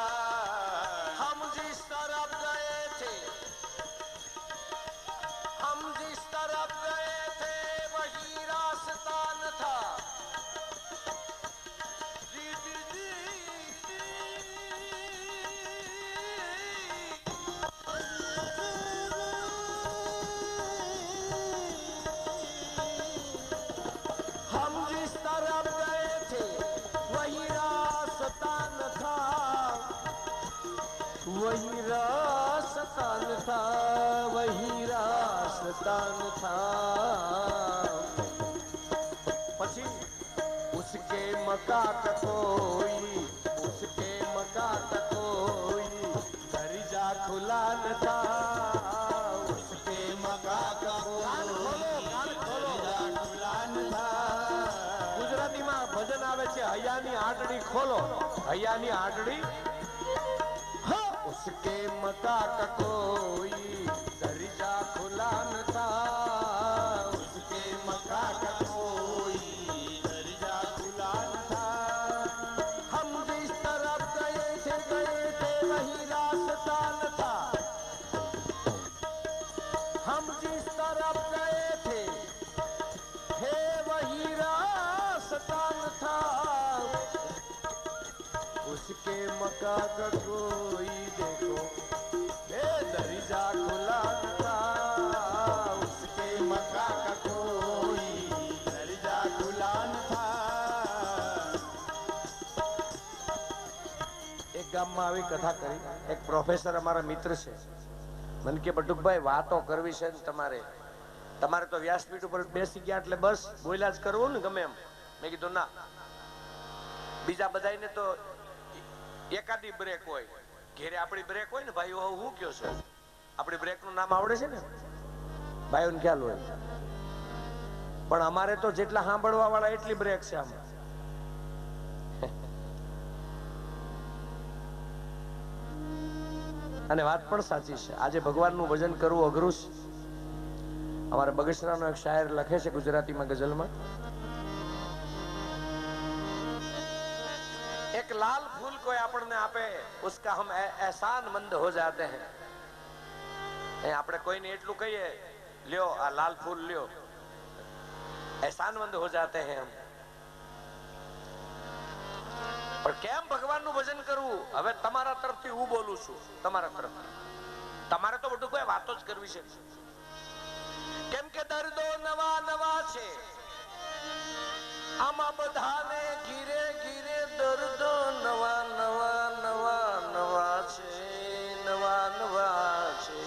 हम जिस तरफ गए थे, हम जिस तरफ गए थे वही रास्ता न था. मका का कोई, उसके मका का कोई दरिजा खुला न था, उसके मका का कोई खुला न था। ગુજરાતીમાં ભજન આવે છે હૈયાની આંટડી ખોલો, હૈયાની આંટડી, उसके मका का कोई दरिजा खुला न था, उसके मका का कोई दरिजा खुला न था। हम जिस तरफ गए थे वही रास्ता न था, हम जिस तरफ गए थे वही रास्ता न था, उसके मका का कोई देखो दरिजा खुला न था, उसके मका का कोई दरिजा खुला न था। એક ગામમાં આવી કથા કરી, એક પ્રોફેસર અમારા મિત્ર છે, મને કે બટુકભાઈ વાતો કરવી છે ને તમારે, તમારે તો વ્યાસપીઠ ઉપર બેસી ગયા એટલે બસ બોલ્યા જ કરવું ને ગમે એમ. મેં કીધું ના, બીજા બધાને તો એકાદી બ્રેક હોય, ઘેરે આપણી બ્રેક હોય ને ભાઈઓ, હું કયો છે આપણી બ્રેક નું નામ આવડે છે ને ભાઈઓને ખ્યાલ હોય, પણ અમારે તો જેટલા સાંભળવા વાળા એટલી બ્રેક છે આમાં. અને વાત પણ સાચી છે, આજે ભગવાનનું ભજન કરવું અઘરું છે. અમારા બગસરાનો એક શાયર લખે છે ગુજરાતીમાં ગઝલમાં, एक लाल फूल कोई આપણને આપે उसका हम एहसानमंद हो जाते हैं. આપણે કોઈને એટલું કહીએ લ્યો આ લાલ ફૂલ લ્યો, एहसानमंद हो जाते हैं हम. પણ કેમ ભગવાનનું ભજન કરવું? હવે તમારા તરફથી હું બોલું છું, તમારા તરફથી. તમારે તો બધું કોઈ વાતો જ કરવી છે, કેમ કે દર્દો નવા નવા છે આમાં બધાને, ઘીરે ઘીરે દર્દો નવા નવા નવા નવા છે, નવા નવા છે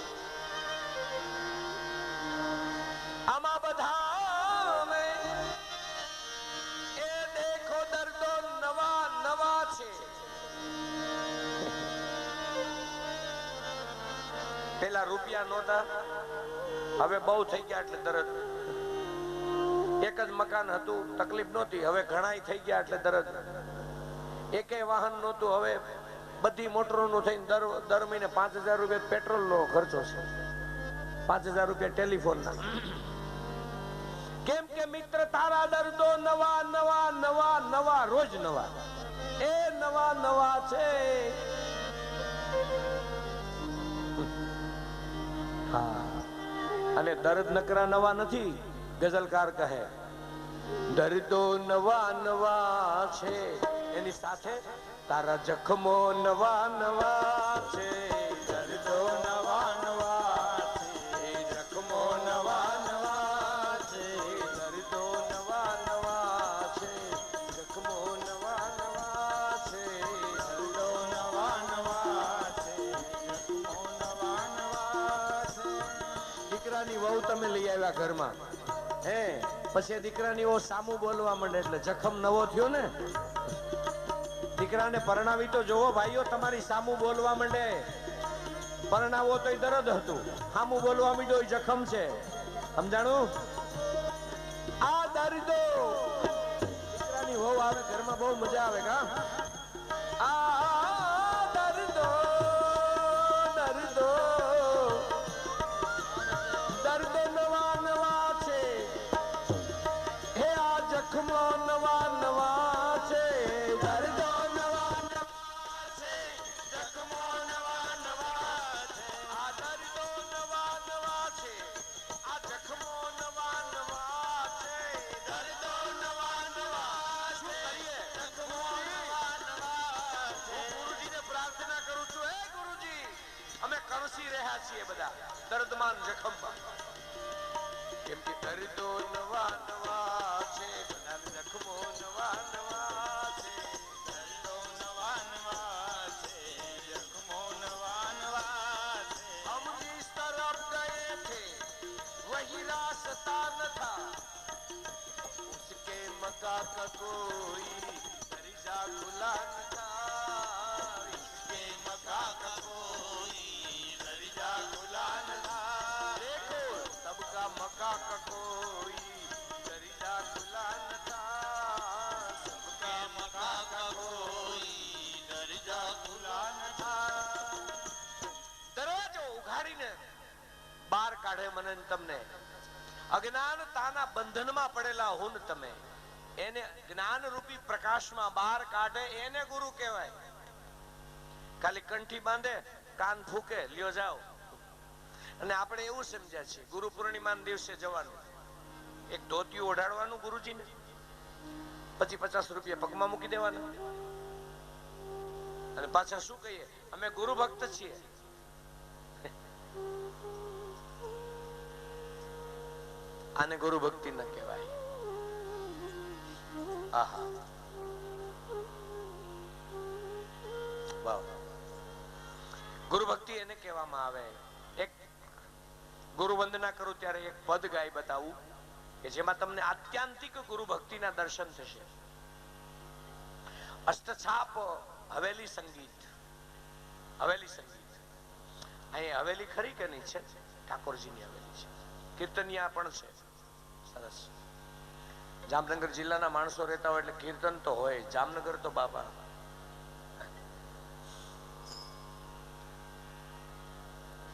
આમાં બધાને. એ દેખો દર્દો નવા નવા છે. પેલા રૂપિયા નહોતા, હવે બહુ થઈ ગયા એટલે દર્દ. એક જ મકાન હતું, તકલીફ નહોતી, હવે ઘણાય થઈ ગયા એટલે દર્દ. એકે વાહન નહોતું, હવે બધી મોટરોનું થઈને દર મહિને 5000 રૂપિયા પેટ્રોલનો ખર્ચો છે, 5000 રૂપિયા ટેલિફોનના. કેમ કે મિત્ર તારા દર્દો નવા નવા નવા નવા રોજ નવા, એ નવા નવા છે. હા, અને દર્દ નકરા નવા નથી. ગઝલકાર કહે દર્દો નવા નવા છે, એની સાથે તારા જખમો નવા નવા છે. દર્દો નવા નવા છે, જખમો નવા નવા છે. દર્દો નવા નવા છે, જખમો નવા નવા છે. દર્દો નવા નવા છે, જખમો નવા નવા છે. દીકરાની વહુ તમે લઈ આવ્યા ઘરમાં, હે પછી દીકરાની ઓ સામું બોલવા માંડે એટલે જખમ નવો થયો ને. દીકરાને પરણાવી તો જોવો ભાઈઓ, તમારી સામું બોલવા માંડે. પરણાવો તો દર્દ હતું, સામું બોલવા માંડ્યો જખમ છે. સમજાણું? આ દર્દો દીકરાની વહુ આવે ઘરમાં બહુ મજા આવે. કા આ દર્દો દર્દો દર્દો નવા નવા છે, હે આ જખમો નવા નવા છે. દર્દો નવા નવા છે, જખમો નવા નવા છે. આ દર્દો નવા નવા છે, આ જખમો નવા નવા છે. દર્દો નવા નવા છે, જખમો નવા નવા છે. હું ગુરુજીને પ્રાર્થના કરું છું, હે ગુરુજી અમે કણસી રહ્યા છીએ બધા દર્દમાન જખમમાં. કેમ કે દર્દો નવા નવા છે, બધા જખમો નવા નવા છે. દર્દો નવા નવા છે, જખમો નવા નવા છે. હમ जिस तरफ गए थे वही रास्ता न था, उसके मका का कोई દરજા ખુલા ન થાય કે મકા કકોઈ દરજા ખુલા ન થાય દેખો સબકા મકા કકોઈ દરજા ખુલા ન થાય સબકા મકા કકોઈ દરજા ખુલા ન થાય દરવાજો ઉઘાડીને બહાર કાઢે મને તમને અજ્ઞાનતાના બંધનમાં પડેલા હું ને તમે એને જ્ઞાન રૂપી પ્રકાશમાં બહાર કાઢે એને ગુરુ કહેવાય. ખાલી કંઠી બાંધે કાન ફૂકે લ્યો જાઓ. અને આપણે એવું સમજ્યા છીએ ગુરુ પૂર્ણિમાના દિવસે જવાનું એક ધોતિયું ઓઢાડવાનું ગુરુજીને પછી 50 રૂપિયા પગમાં મૂકી દેવાના અને પાછા શું કહીએ અમે ગુરુ ભક્ત છીએ. આને ગુરુ ભક્તિ ન કહેવાય. આહા વાહ. ગુરુ ભક્તિ એને કહેવામાં આવે. એક ગુરુ વંદના કરું ત્યારે એક પદ ગાઈ બતાવું કે જેમાં તમને આત્યંતિક ગુરુ ભક્તિના દર્શન થશે. અષ્ટછાપ હવેલી સંગીત. હવેલી સંગીત અહીં હવેલી ખરી કે નહીં? છે ઠાકોરજીની હવેલી છે. કીર્તનિયા પણ છે. સરસ. જામનગર જિલ્લાના માણસો રહેતા હોય એટલે કીર્તન તો હોય. જામનગર તો બાબા.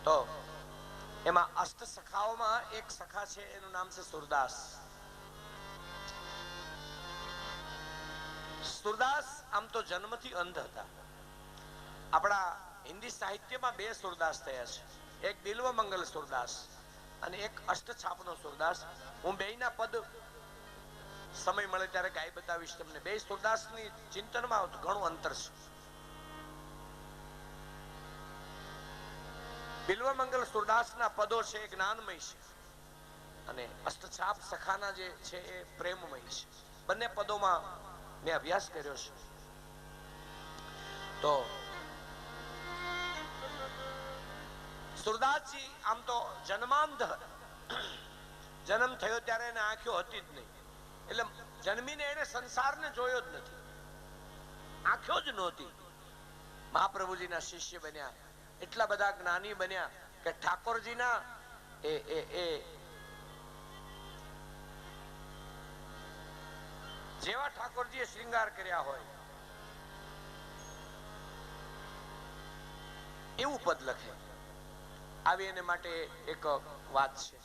તો એમાં અષ્ટ સખાઓમાં એક સખા છે એનું નામ છે સુરદાસ. સુરદાસ આમ તો જન્મથી અંધ હતા. આપણા હિન્દી સાહિત્યમાં 2 સુરદાસ થયા છે. એક બિલ્વ મંગલ સુરદાસ અને એક અષ્ટછાપનો સુરદાસ. હું બેયના પદ સમય મળે ત્યારે ગાઈ બતાવીશ તમને. 2 સુરદાસની ચિંતનમાં ઘણું અંતર છે. બિલ્વ મંગલ સુરદાસના પદો છે એ જ્ઞાનમય છે અને અષ્ટછાપ સખાના જે છે એ પ્રેમમય છે. બંને પદોમાં મેં અભ્યાસ કર્યો છે. તો સુરદાસજી આમ તો જન્માંધ, જન્મ થયો ત્યારે એને આંખો હતી જ નહીં. એટલે જન્મીને એને સંસારને જોયો જ નથી. આંખો જ નહોતી. મહાપ્રભુજીના શિષ્ય બન્યા. એટલા બધા જ્ઞાની બન્યા કે ઠાકોરજીના જેવા ઠાકોરજીએ શ્રૃંગાર કર્યા હોય એવું પદ લખે. આવી એને માટે એક વાત છે.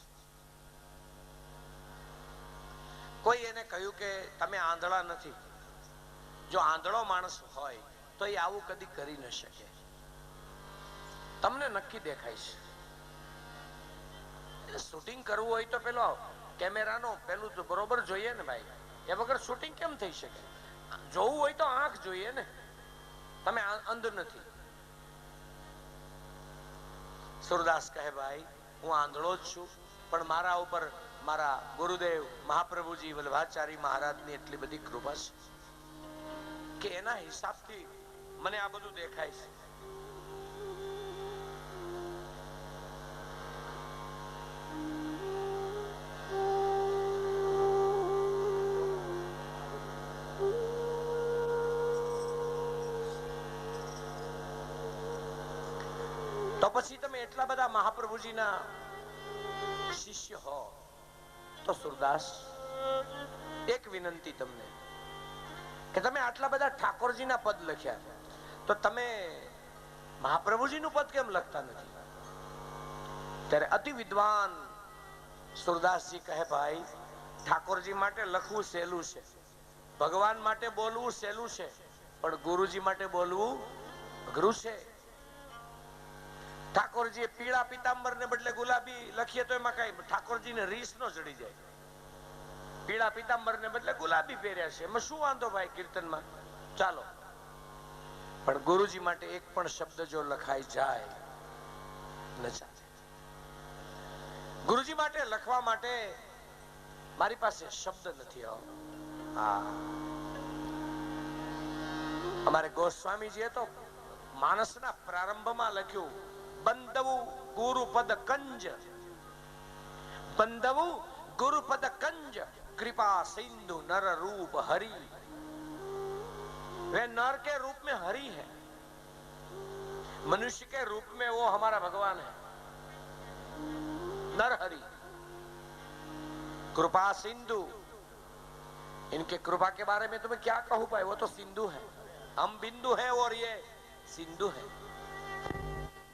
કોઈ એને કહ્યું કે તમે આંધળા નથી. જો આંધળો માણસ હોય તો એ આવું કદી કરી ન શકે. તમને નક્કી દેખાય છે. શૂટિંગ કરવું હોય તો પેલો કેમેરાનો પેલું તો બરોબર જોઈએ ને ભાઈ. એ વગર શૂટિંગ કેમ થઈ શકે? જોવું હોય તો આંખ જોઈએ ને. તમે અંધ નથી. સુરદાસ કહે ભાઈ હું આંધળો જ છું પણ મારા ઉપર મારા ગુરુદેવ મહાપ્રભુજી વલ્લભાચારી મહારાજની એટલી બધી કૃપા છે કે એના હિસાબથી મને આ બધું દેખાય છે. તો પછી તમે એટલા બધા મહાપ્રભુજીના શિષ્ય હો તો સુરદાસ એક વિનંતી તમને કે તમે આટલા બધા ઠાકોરજીના પદ લખ્યા તો તમે મહાપ્રભુજીનું પદ કેમ લખતા નથી? ત્યારે અતિ વિદ્વાન સુરદાસજી કહે ભાઈ ઠાકોરજી માટે લખવું સહેલું છે, ભગવાન માટે બોલવું સહેલું છે, પણ ગુરુજી માટે બોલવું અઘરું છે. ઠાકોરજીએ પીળા પીતાંબર ને બદલે ગુલાબી લખીએ તો એમાં કઈ ઠાકોરજીને રીસ નો ચડી જાય. પીળા પીતાંબર ને બદલે ગુલાબી પહેર્યા છે એમાં શું વાંધો ભાઈ કીર્તનમાં? ચાલો. પણ ગુરુજી માટે એક પણ શબ્દ જો લખાઈ જાય ન ચાલે. ગુરુજી માટે લખવા માટે મારી પાસે શબ્દ નથી. અમારે ગોસ્વામીજીએ તો માનસના પ્રારંભમાં લખ્યું બંધવું ગુરુપદ કંજ, બંધવું ગુરુપદ કંજ, કૃપા સિંધુ નર રૂપ હરી. वे नर के रूप में हरि है, मनुष्य के रूप में वो हमारा भगवान है, नर हरि। कृपा सिंधु, इनके कृपा के बारे में तुम्हें क्या कहूं भाई, वो तो सिंधु है, हम बिंदु है और ये सिंधु है।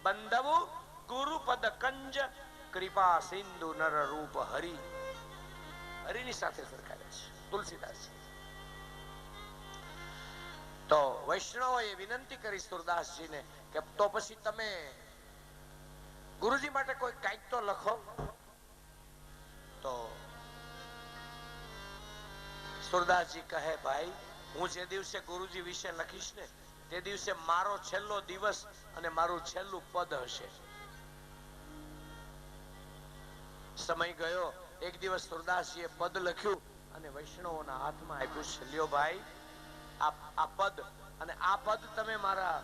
बंधवु गुरु पद कंज कृपा सिंधु नर रूप हरि, हरिनी સાથે સરખાવે છે તુલસીદાસ। તો વૈષ્ણવોએ વિનંતી કરી સુરદાસજીને કે તો પછી તમે ગુરુજી માટે કોઈ કાંઈક તો લખો। તો સુરદાસજી કહે ભાઈ હું જે દિવસે ગુરુજી વિશે લખીશ ને તે દિવસે મારો છેલ્લો દિવસ અને મારું છેલ્લું પદ હશે। સમય ગયો, એક દિવસ સુરદાસજીએ પદ લખ્યું અને વૈષ્ણવોના હાથમાં આપ્યું છે, લ્યો ભાઈ આ પદ, અને આ પદ તમે મારા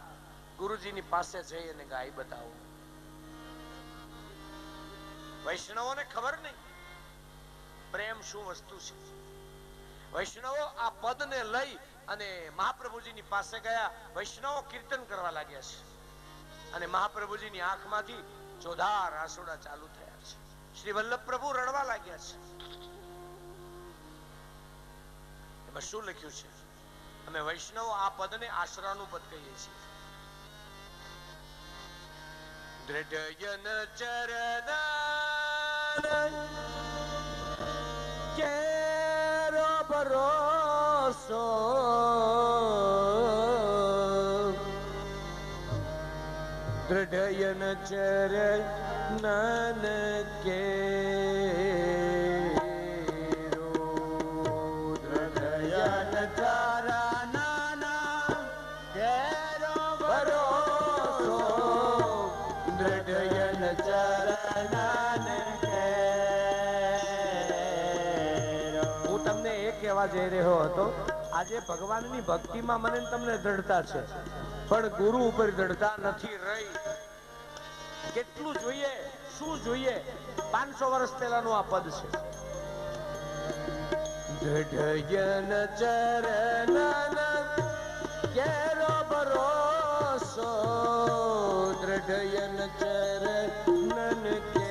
ગુરુજીની પાસે જઈ અને ગાઈ બતાવો। વૈષ્ણવોને ખબર નહીં પ્રેમ શું વસ્તુ છે। વૈષ્ણવો આ પદને લઈ અને મહાપ્રભુજીની પાસે ગયા। વૈષ્ણવો કીર્તન કરવા લાગ્યા છે અને મહાપ્રભુજીની આંખમાંથી ચોધાર આંસુડા ચાલુ થયા છે। શ્રી વલ્લભ પ્રભુ રડવા લાગ્યા છે। એમાં શું લખ્યું છે? અમે વૈષ્ણવો આ પદને આશરાનું પદ કહીએ છીએ। દ્રઢયન ચરણ કેરો ભરોસો, દ્રઢયન ચરણ કે જઈ રહ્યો હતો, આજે ભગવાનની ભક્તિમાં મને તમને દ્રઢતા છે પણ ગુરુ ઉપર દ્રઢતા નથી રહી। કેટલું જોઈએ, શું જોઈએ? 500 વર્ષ પહેલાનું આ પદ છે। દ્રઢયન ચરણ કેરો ભરોસો, દ્રઢયન ચરણ કે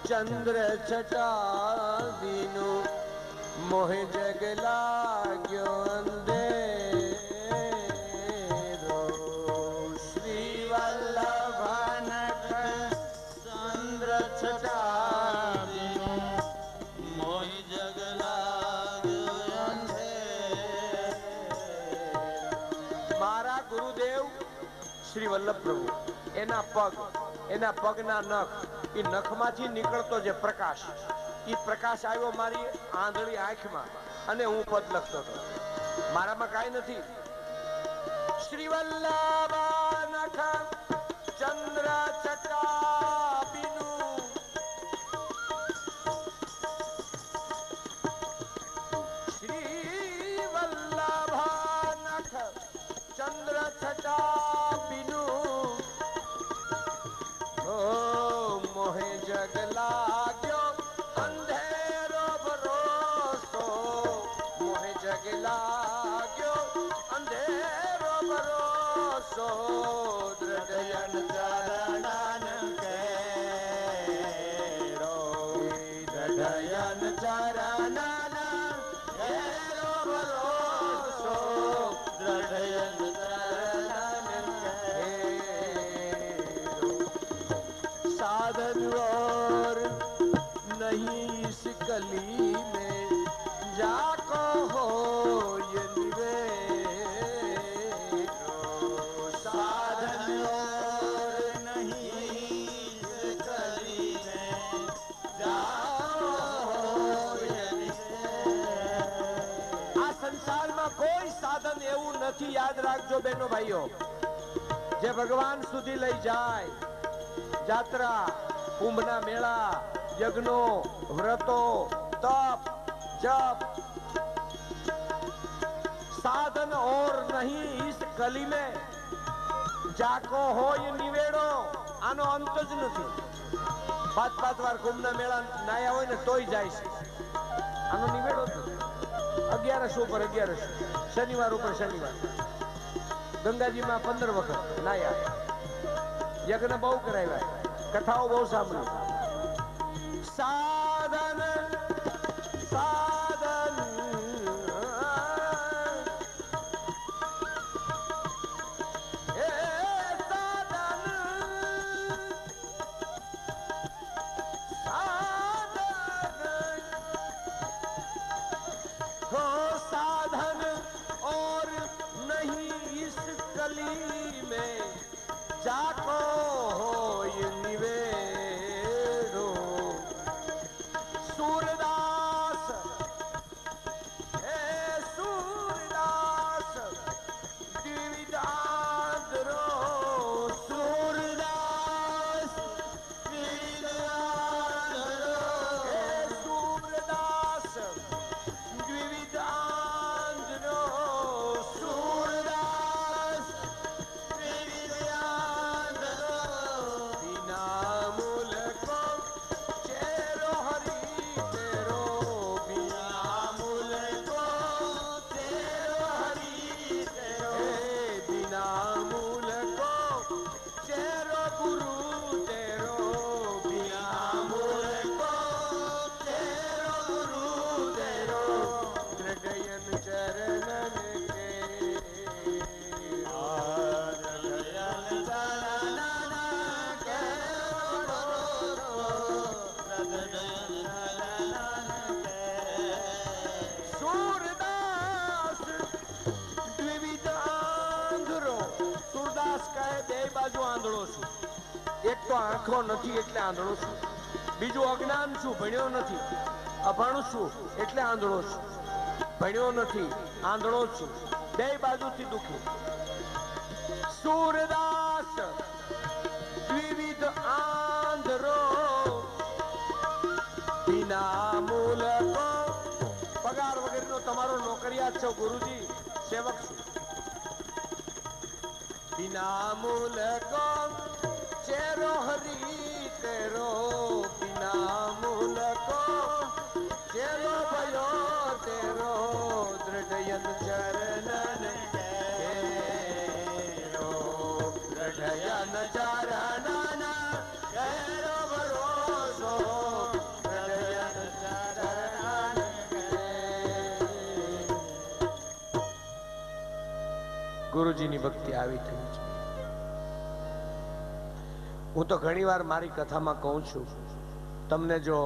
ચંદ્ર છટા દીનું મોહે જગ લાગ્યો અંધેરો। શ્રી વલ્લભ ચંદ્ર છટા દીનું મોહે જગ લાગ્યો અંધેરો। મારા ગુરુદેવ શ્રી વલ્લભ પ્રભુ, એના પગના નખ, એ નખમાંથી નીકળતો જે પ્રકાશ, એ પ્રકાશ આવ્યો મારી આંધળી આંખમાં અને હું પદ લખતો હતો। મારામાં કાંઈ નથી। શ્રી વલ્લભ નખ ચંદ્ર છટા બીનું, શ્રી વલ્લભ નખ ચંદ્ર છટા બીનું મોહે જગ લાગ્યો અંધેરો ભરોસો, મોહે જગ લાગ્યો અંધેરો ભરોસો। દ્રઢયન ચરણ કેરો, દ્રઢયન ચરણ કેરો ભરોસો, દ્રઢયન ચરણ साधन और नहीं इस गली में जाको हो ये निवेदो। साधन और नहीं इस गली में जाको हो ये निवेदो। આ સંસારમાં કોઈ સાધન એવું નથી, યાદ રાખજો બહેનો ભાઈઓ, જે ભગવાન સુધી લઈ જાય। જાત્રા, કુંભના મેળા, यज्ञो व्रतो तप जप साधन और नहीं इस कली में जाको हो ये निवेड़ो आनो अंत ज नहीं। 5-5 વાર કુંભના મેળા નાયા હોય ને તોય જાય છે, આનો નિવેડો જ નથી। 11 ઉપર 11 શનિવાર ઉપર શનિવાર ગંગાજીમાં 15 વખત નાયા, યજ્ઞ બહુ કરાવ્યા, કથાઓ બહુ સાંભળી। સાધન સાધન जाको होय निवेड़ो। सूरदास हे सूरदास द्विविधांतरो, सूरदास द्विविधांतरो, हे सूरदास द्विविधांतरो, सूरदास એક તો આંખો નથી એટલે આંધળો છું, બીજું અજ્ઞાન છું, ભણ્યો નથી, અભણ છું એટલે આંધળો છું, ભણ્યો નથી, આંધળો છું, બે બાજુથી દુખી। सूरदास द्विविध आंध्रो बिना मूलको। पगार वगैरह તમારો નોકરિયાત છો ગુરુજી, સેવક છું। बिना मूलको चेरो हरि तेरो, बिना मूलको चेरो भयो तेरो, दृढ़यन चरणन केरो, दृढ़यन चरणन केरो भरोसो, दृढ़यन चरणन केरो। गुरुजीनी भक्ति આવી થઈ છે। હું તો ઘણીવાર મારી કથામાં કહું છું, તમને જો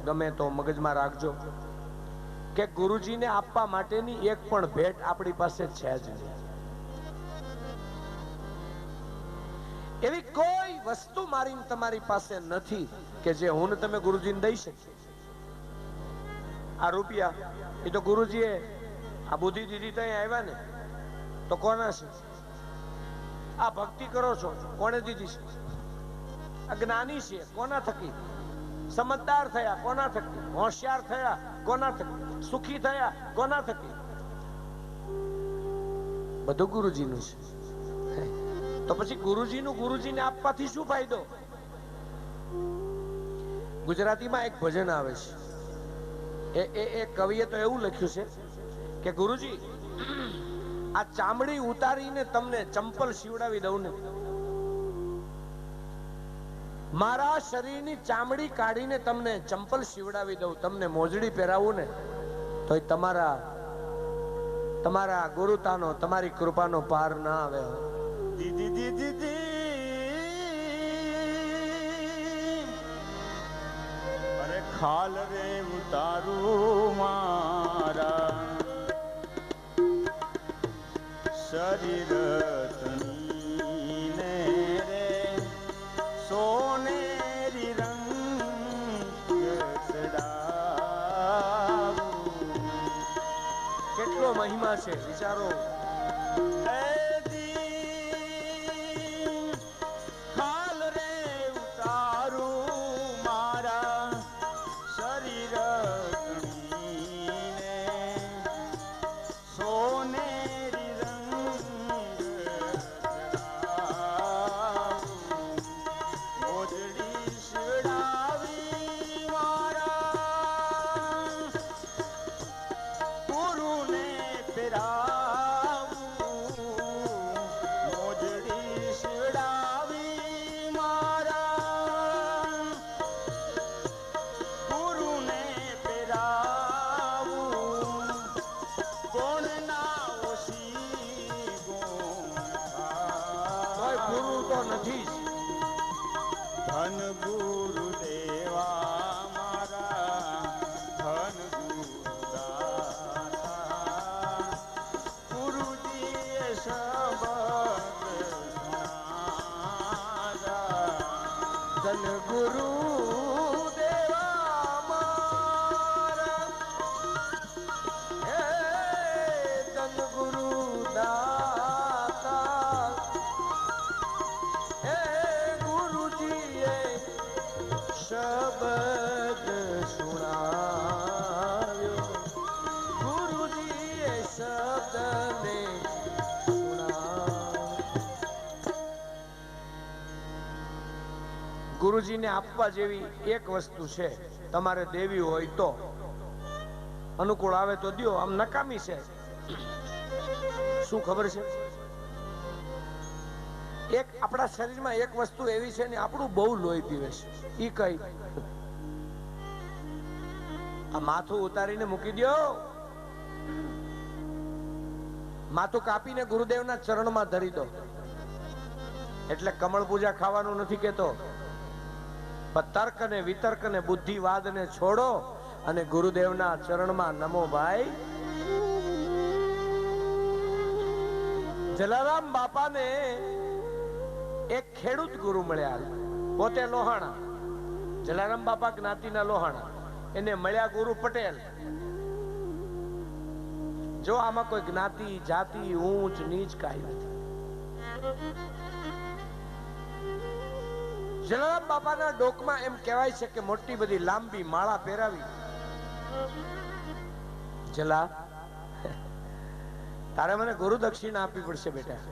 ગમે તો મગજમાં રાખજો કે ગુરુજીને આપવા માટેની એક પણ ભેટ આપણી પાસે છે જ નહીં। એવી કોઈ વસ્તુ મારી તમારી પાસે નથી કે જે હું તમે ગુરુજીને દઈ શકીએ। આ રૂપિયા એ તો ગુરુજીએ આ બુદ્ધિ દીધી ત્યાં આવ્યા ને તો કોના છે? આ ભક્તિ કરો છો કોણે દીધી છે? જ્ઞાની છે કોના થકી? સમજદાર થયા કોના થકી? હોશિયાર થયા કોના થકી? સુખી થયા કોના થકી? બધું ગુરુજીનું છે। તો પછી ગુરુજીનું ગુરુજીને આપવાથી શું ફાયદો? ગુજરાતીમાં એક ભજન આવે છે, એ કવિએ તો એવું લખ્યું છે કે ગુરુજી આ ચામડી ઉતારીને તમને ચંપલ સીવડાવી દઉં ને, મારા શરીરની ચામડી કાઢીને તમને ચંપલ સીવડાવી દઉં, તમને મોજડી પહેરાવું ને, તો તમારા ગુરુતાનો તમારી કૃપાનો પાર ના આવે। દીદી દીદી દી અરે ખાલ રે ઉતારું મારા શરીર તનીને રે સોનેરી રંગ ચડાવું। કેટલો મહિમા છે વિચારો। ખાલ રે ઉતારું મારા ધન ગુરુ દેવા મારા, હે ધન ગુરુ દાતા, હે ગુરુજીએ શબ્દ સુણાવ્યો, ગુરુજીએ શબ્દને ગુરુજીને આપવા જેવી એક વસ્તુ છે. તમારે દેવી હોય તો અનુકૂળ આવે તો દ્યો, આમ નકામી છે. શું ખબર છે? એક આપણા શરીરમાં એક વસ્તુ એવી છે ને, આપણું બહુ લોહી પીવે છે. ઈ કઈ? આ માથું ઉતારીને મૂકી દો, માથું કાપીને ગુરુદેવના ચરણમાં ધરી દો. એટલે કમળ પૂજા ખાવાનું નથી કેતો, પણ તર્ક ને વિતર્ક ને બુદ્ધિવાદ ને છોડો અને ગુરુદેવના ચરણમાં નમો ભાઈ. જલારામ બાપાને એક ખેડૂત ગુરુ મળ્યા, પોતે લોહાણા. જલારામ બાપા જ્ઞાતિના લોહાણા, એને મળ્યા ગુરુ પટેલ. જો આમાં કોઈ જ્ઞાતિ જાતિ ઊંચ નીચ કાંઈ નથી. જલારામ બાપાના ડોકમાં એમ કહેવાય છે કે મોટી બધી લાંબી માળા પહેરાવી. જલા, તારે મને ગુરુ દક્ષિણા આપવી પડશે બેટા.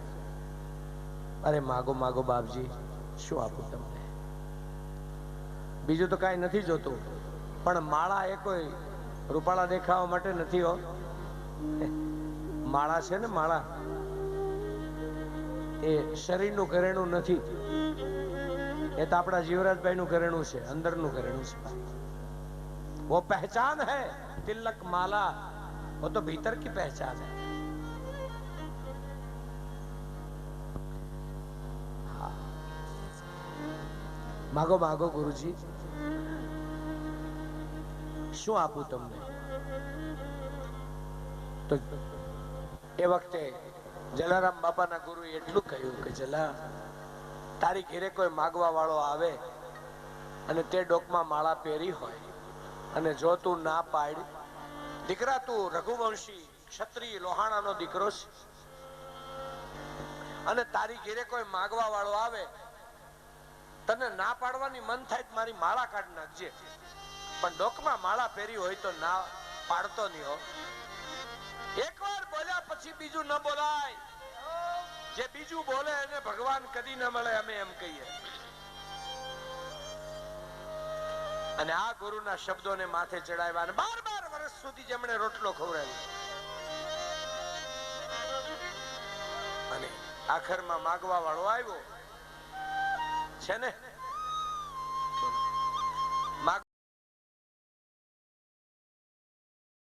અરે માગો માગો બાપજી, શું આપું તમને? બીજું તો કાંઈ નથી જોતું, પણ માળા એ કોઈ રૂપાળા દેખાવા માટે નથી હો. માળા છે ને, માળા એ શરીરનું ઘરેણું નથી. એ તો આપણા જીવરાજભાઈ નું ઘરેણું છે, અંદરનું ઘરેણું છે. वो पहचान है तिलक माला, वो तो भीतर की पहचान है. मागो मागो गुरुजी, શું આપું તમને? તો એ વખતે જલારામ બાપાના ગુરુએ એટલું કહ્યું કે જલા, તારી ઘેરે કોઈ માગવા વાળો આવે અને તે ડોકમાં માળા પહેરી હોય અને જો તું ના પાડ, દીકરા તું રઘુવંશી ક્ષત્રિય લોહાણાનો દીકરો છે, અને તારી ઘેરે કોઈ માગવા વાળો આવે, તને ના પાડવાની મન થાય તો મારી માળા કાઢ નાખજે, પણ ડોકમાં માળા પહેરી હોય તો ના પાડતો નહીં હો. એકવાર બોલ્યા પછી બીજું ન બોલાય. જે બીજું બોલે એને ભગવાન કદી ન મળે, અમે એમ કહીએ. અને આ ગુરુના શબ્દોને માથે ચડાવ્યા અને 12 વર્ષ સુધી જેમણે રોટલો ખવડાવ્યો. અને આખરમાં માગવા વાળો આવ્યો છે ને,